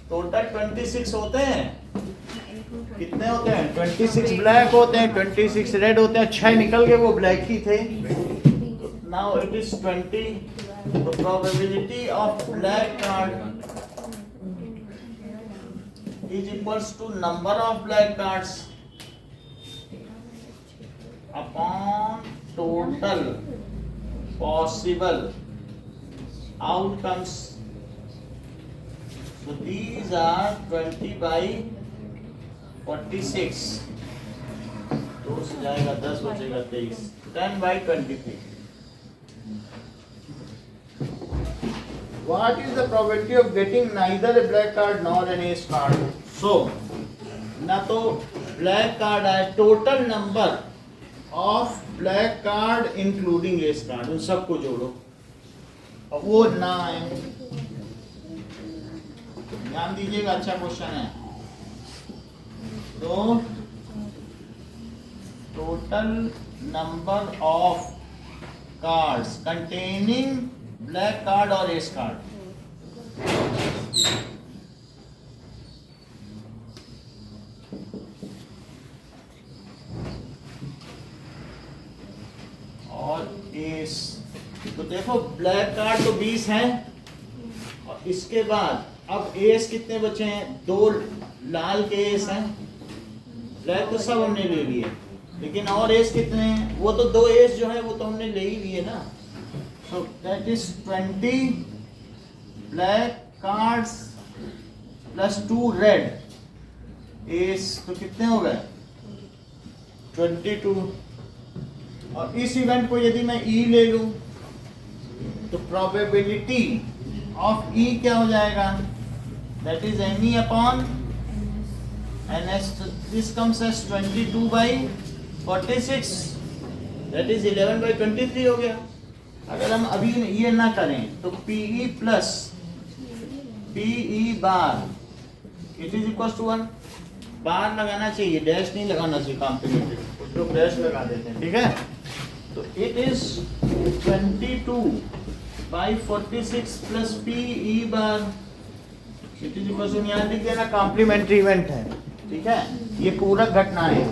total 26 होते हैं। कितने होते हैं? 26 ब्लैक होते हैं, 26 रेड होते हैं, 6 निकल गए, वो ब्लैक ही थे। नाउ इट इज 20, तो probability of black card is equals to number of black cards upon total possible outcomes. So these are 20 by 46. 2 से जाएगा 10, बचेगा 23, 10 by 23. What is the probability of getting neither a black card nor an ace card? So, ना तो black card है, total number of black card including ace card, उन सबको जोड़ो, और वो ना आए, ध्यान दीजिएगा, अच्छा क्वेश्चन है। तो total number of cards containing black card और एस कार्ड, और एस, तो देखो ब्लैक कार्ड तो 20 हैं, और इसके बाद अब एस कितने बचे हैं? 2 लाल के एस हैं, ब्लैक तो सब हमने ले लिए, लेकिन और एस कितने हैं? वो तो 2 एस जो है वो तो हमने ले ही लिए ना। सो that is 20 black cards plus 2 red S, तो कितने हो गए? 22। और इस इवेंट को यदि मैं ई ले लूं तो प्रोबेबिलिटी ऑफ ई क्या हो जाएगा? That is N E upon N S, this comes as 22/46, that is 11/23 हो गया। अगर हम अभी ये ना करें तो PE plus PE bar it is equal to 1, bar लगाना चाहिए, डैश नहीं लगाना चाहिए, कॉम्प्लीमेंट्री कुछ लोग डैश लगा देते हैं, ठीक है। तो इट इज 22/46 प्लस PE bar it is equal to, यहाँ लिख देना कॉम्प्लीमेंट्री इवेंट है, ठीक है, ये पूरक घटना है।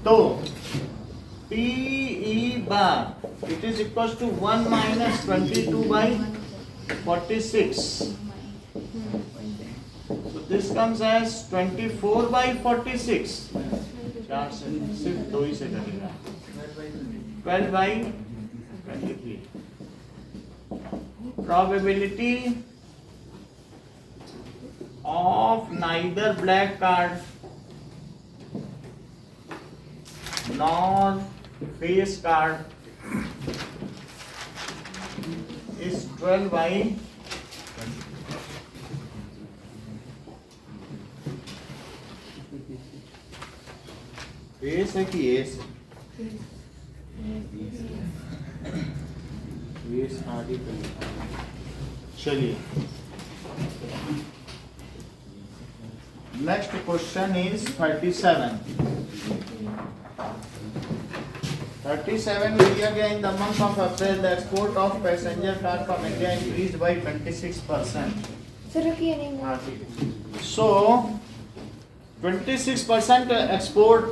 तो PE bar it is equal to 1 minus 22/46, so this comes as 24/46, 4 से सिर्फ 2 ही से करेगा, 12/23। probability of neither black card nor face card is 12/, face है कि एस? Face article. चलिए नेक्स्ट क्वेश्चन इज 37 में दिया गया in the month of April the export of passenger car from India increased by 26%। Sir रखिए नहीं सो 26% export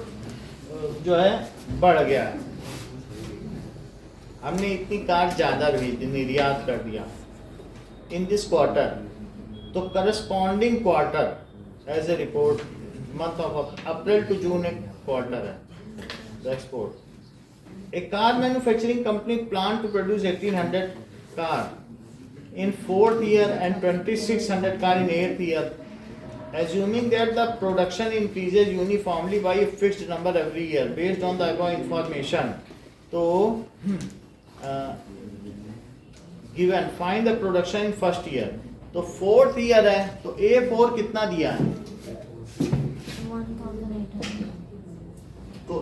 जो है बढ़ गया है, हमने इतनी कार ज्यादा भेज दी, निर्यात कर दिया इन दिस क्वार्टर। तो corresponding quarter as a report month of April to June एक क्वार्टर है the export. A car manufacturing company planned to produce 1800 car in 4th year and 2600 car in 8th year, assuming that the production increases uniformly by a fixed number every year based on the above information. So, given find the production in first year. तो 4th year है तो A4 कितना दिया है? 1800। तो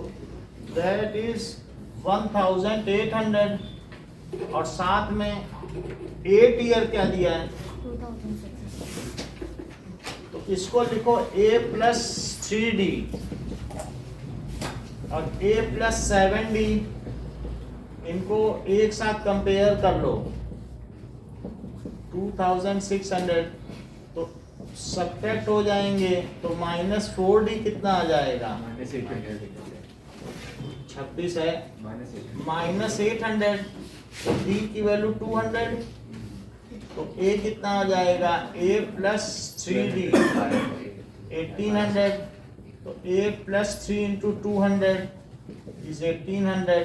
that is 1800 और साथ में 8 ईयर क्या दिया है? 2600। तो इसको लिखो A प्लस 3D और A प्लस 7D, इनको एक साथ कंपेयर कर लो 2600, तो सब्ट्रैक्ट हो जाएंगे तो -4D कितना आ जाएगा? 26 है -800, तो D की वैल्यू 200, तो A कितना आ जाएगा? A प्लस 3D 1800, तो A plus 3 into 200 is 1800,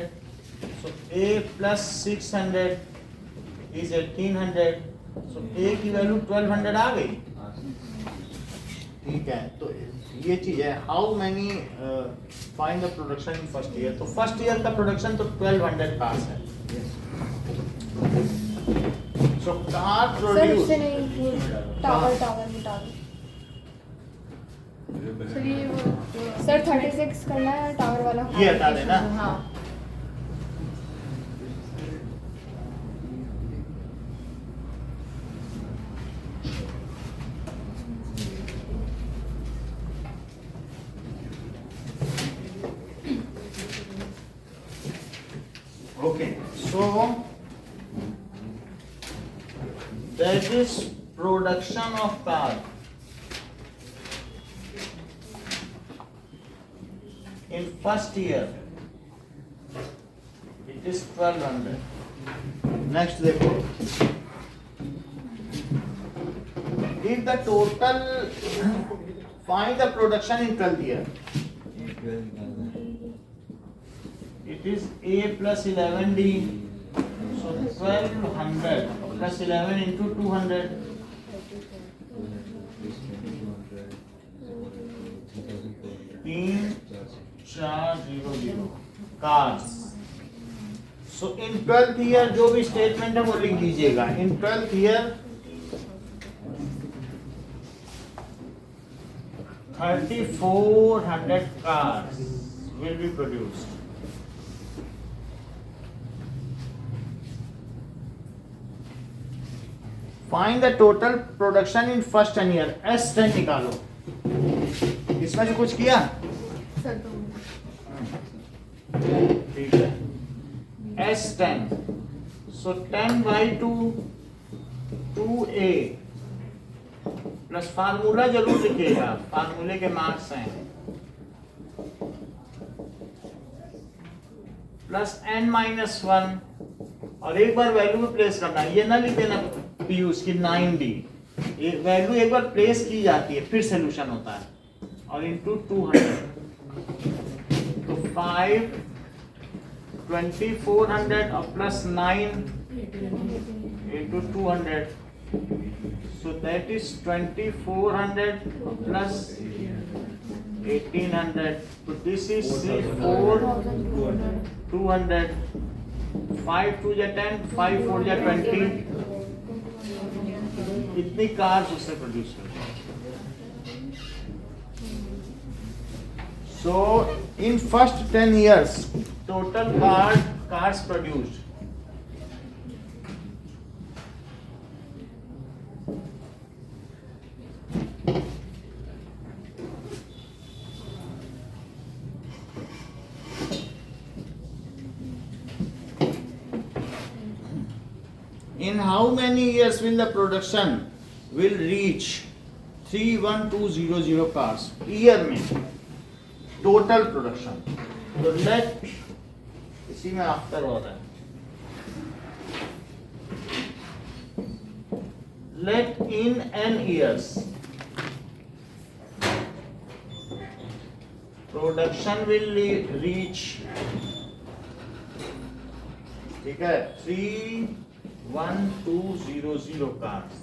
so A plus 600 is 1800, so A की वैल्यू 1200 आ गई, ठीक है। तो ये चीज है, how many find the production in first year. तो फर्स्ट ईयर का प्रोडक्शन तो 1200 पास है। सो कार सर प्रोड्यूस इससे नहीं टावर मिटा दो। सर ये वो सर 36 करना है टावर वाला। ये हटा देना। हाँ Okay, so that is production of car in first year. It is 1200. Next देखो, if the total, find the production in 12th year. It is A plus 11D, so 1200 plus 11 into 200. तीन चार zero zero cars. सो इन 12th year जो भी statement है वो लिख दीजिएगा. इन 12th year 3400 cars will be produced. Find the total production in first 10 year. S10 निकालो. इसमें से कुछ किया? सर तो ठीक है. S10. So 10 by 2 2A plus formula जरूर लिखिएगा. फार्मूले के मार्क्स हैं. प्लस n-1 और एक बार वैल्यू में प्लेस करना. ये ना लिख देना पीयूष की 9D. वैल्यू एक बार प्लेस की जाती है फिर सोल्यूशन होता है. और इंटू 200 तो 5 2400 और plus 9 into 200 so that is 2400 plus 1800. So this is 200. 5 2 या 10, 5 4 या 20. इतनी कार्स उससे प्रोड्यूस करते हैं. So in first 10 years total cars produced. In how many years will the production will reach 31200 cars? Year में total production. So let इसी में after हो रहा है. Let in n years production will reach, ठीक है, 31200 cars.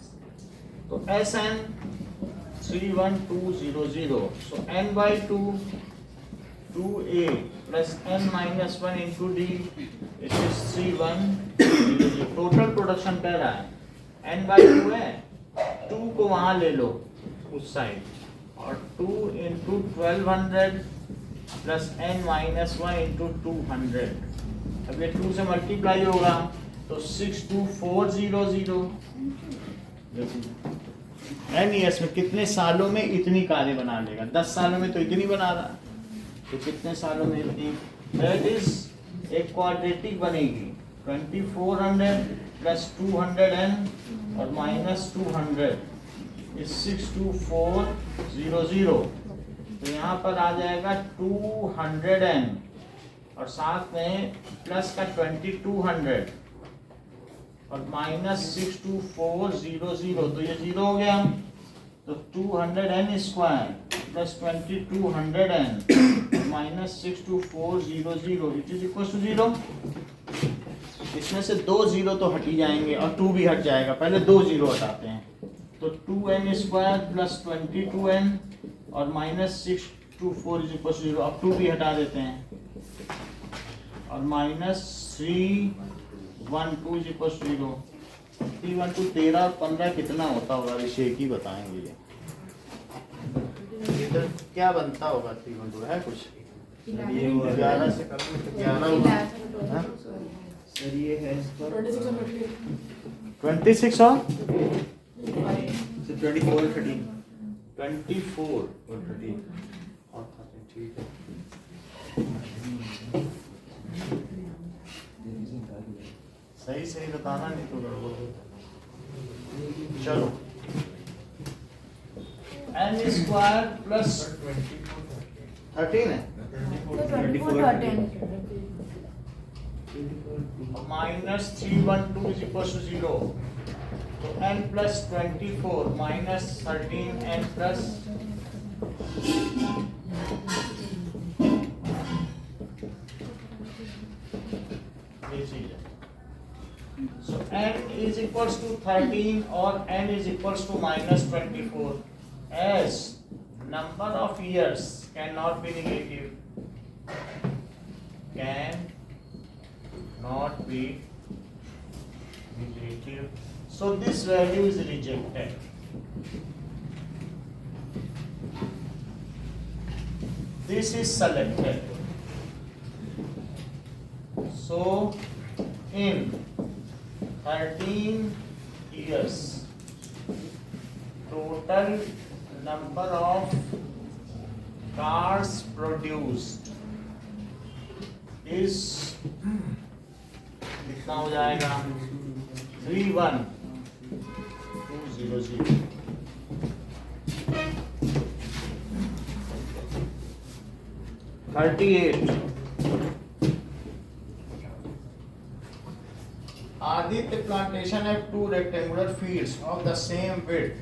तो SN 31200. So n by 2 2A plus n-1 into D, it is 3100. Total production कह रहा है. n by 2 है, 2 को वहां ले लो उस साइड और 2 into 1200 plus n-1 into 200. अब ये 2 से मल्टीप्लाई होगा तो 62400. n ईयर्स में कितने सालों में इतनी कारें बना लेगा? 10 सालों में तो इतनी बना रहा. तो कितने सालों में इतनी? दैट इज एक क्वाड्रेटिक बनेगी. 2400 प्लस 200n और माइनस 200 इज 62400. तो यहाँ पर आ जाएगा 200n और साथ में प्लस का 2200 और माइनस 62400. तो ये जीरो हो गया. तो 200n square plus 2200n minus 62400 it is equal to 0. इसमें से 2 जीरो तो हट ही जाएंगे और 2 भी हट जाएगा. पहले 2 जीरो हटाते हैं. तो 2n स्क्वायर प्लस 22n और माइनस 624 इज इक्वल टू 0. अब 2 भी हटा देते हैं और माइनस 312 इज इक्वल टू 0. 312 13 और 15 कितना होता होगा? विषय की बताएंगे ये. इधर क्या बनता होगा 312 है कुछ? ये वो 11 से कम में तो 11 होगा। हाँ? सर ये है इसका 26 and 30. 26 और सर 24 और 13 24 और 13 और 13 ठीक है। सही सही बताना नहीं तो गड़बड़ होता। चलो n स्क्वायर प्लस 13 है माइनस 312 इज इक्वल टू 0, तो n plus 24 minus 13 n plus ये चीज है। So n is equals to 13 or n is equals to minus 24 as number of years cannot be negative, cannot be negative, so this value is rejected. This is selected. So in 13 years total number of cars produced is कितना हो जाएगा 31200 38 Aditya plantation have two rectangular fields of the same width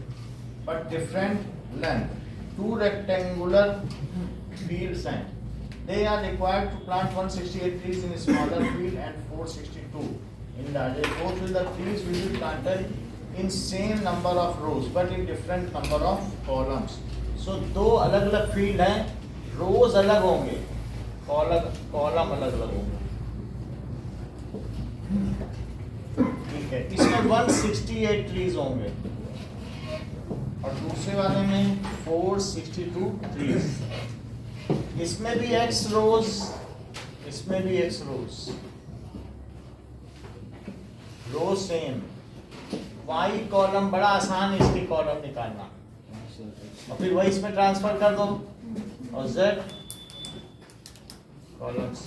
but different length. Two rectangular fields हैं. They are required to plant 168 trees in a smaller field and 462 in larger. Both will the trees will be planted in same number of rows but in different number of columns. So दो अलग अलग field हैं, rows अलग होंगे, column अलग अलग होंगे. ठीक है, इसमें 168 ट्रीज होंगे और दूसरे वाले में 462 ट्रीज. इसमें भी x रोज, इसमें भी x रोज, रो सेम. y कॉलम बड़ा आसान है इसकी कॉलम निकालना और फिर वही इसमें ट्रांसफर कर दो और z कॉलम्स.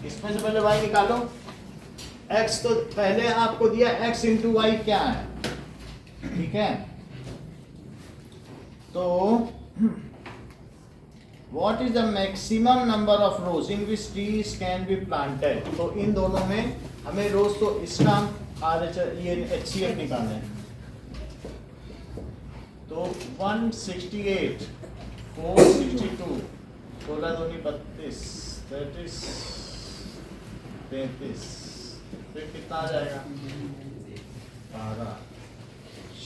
इसमें से पहले y निकालो. x तो पहले आपको दिया x इंटू वाई क्या है, ठीक है. तो what is the maximum number of rose in which trees can be planted. तो इन दोनों में हमें रोज तो इसका ये HCF निकालना है. तो 168 462 16 दूनी 32 33 33 फिर कितना आ जाएगा 12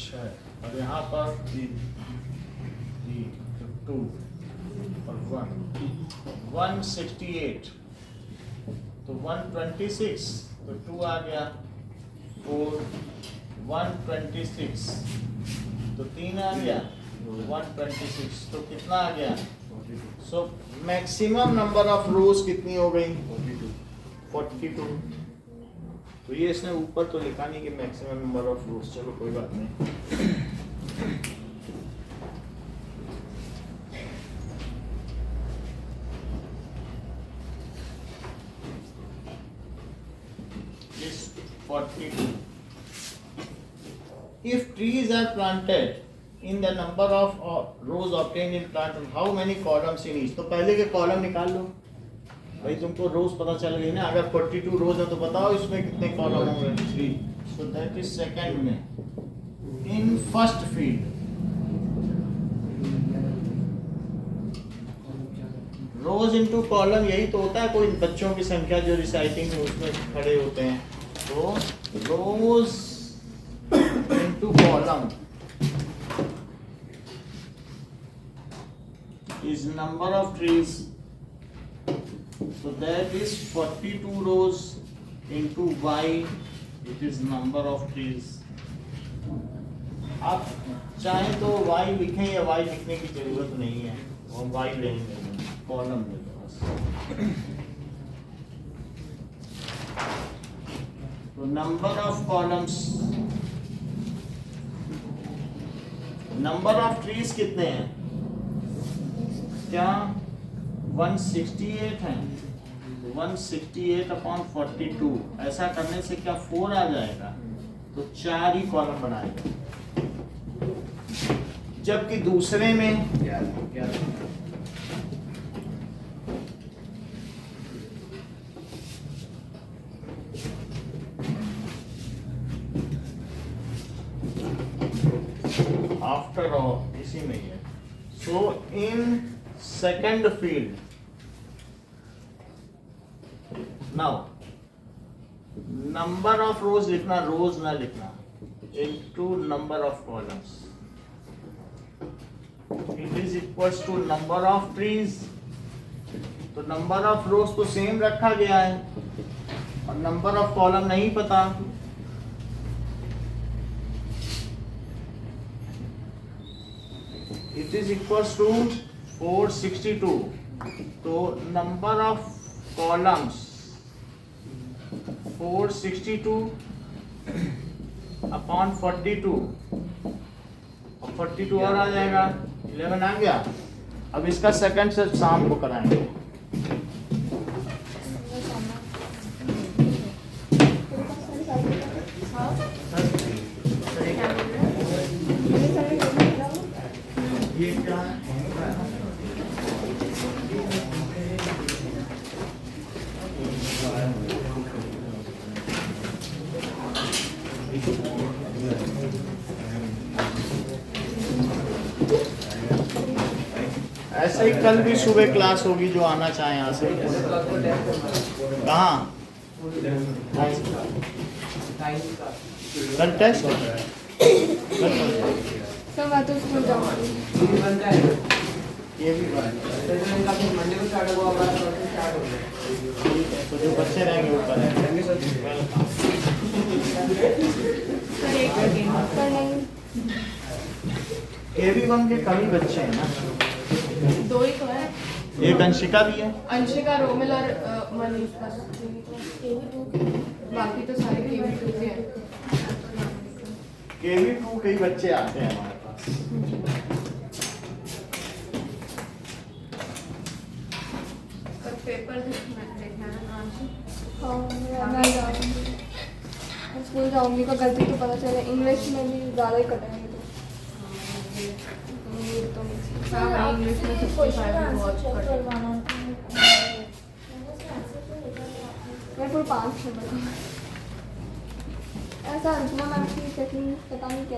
6 और यहाँ पर 3 2 और 1 168 तो 126 तो 2 आ गया 4 126 तो 3 आ गया 126 तो कितना आ गया. सो मैक्सिमम नंबर ऑफ रोज कितनी हो गई 42. तो ये इसने ऊपर तो लिखा नहीं कि मैक्सिमम नंबर ऑफ रोज. चलो कोई बात नहीं. This 42. If trees are planted in the number of rows obtained in plant, how many columns in each? तो पहले के कॉलम निकाल लो भाई. तुमको रोज पता चल गई ना. अगर 42 रोज है तो बताओ इसमें कितने कॉलम होंगे 3. सो दैट इज सेकंड में. In first field rose into column यही तो होता है. कोई बच्चों की संख्या जो रिसाइटिंग में उसमें खड़े होते हैं तो रोज into column is number of trees. So that is 42 rows into y, it is number of trees. आप चाहें तो y लिखें या y लिखने की जरूरत नहीं है, और y लेंगे कॉलम लेंगे बस। तो number of columns, number of trees कितने हैं? क्या 168 है? 168 अपॉन 42, ऐसा करने से क्या 4 आ जाएगा? तो 4 ही कॉलम बनाएगा, जबकि दूसरे में क्या आफ्टर ऑल इसी में ही है। So in second field now number of rows लिखना, रोज ना लिखना, into number of columns, it is equals to number of trees. तो नंबर ऑफ रोज तो सेम रखा गया है और नंबर ऑफ कॉलम नहीं पता, इट इज इक्वल्स टू 462। तो नंबर ऑफ कॉलम्स 462 अपॉन 42, और 42 और आ जाएगा, 11 आ गया। अब इसका सेकंड से शाम को कराएंगे। ये क्या है? ऐसे ही कल भी सुबह क्लास होगी, जो आना चाहे यहाँ से। कहाँ? कल टेस्ट? सर मैं तो स्कूल जाऊँगी। ये भी बात मंडे को स्टार्ट होगा, हमारा स्टार्ट हो गया। ठीक है, तो जो बच्चे रहेंगे वो करेंगे। सर नहीं, KV1 के कम ही बच्चे हैं ना, 2 ही तो है, एक अंशिका भी है। अंशिका, रोमिल और मनीष बस। बाकी तो सारे केवी2 के हैं। KV2 के ही बच्चे आते हैं हमारे पास। पर पेपर देखना है आंसर। हाँ मैं जाऊँगी, स्कूल जाऊँगी का गलती तो पता चले, इंग्लिश में भी ज़्यादा ही कटेंगे तो नहीं थी। हाँ, इंग्लिश में 65 बहुत कट। मैं पूरे 5 नंबर ऐसा अंजना मैम की टेक्निक पता नहीं क्या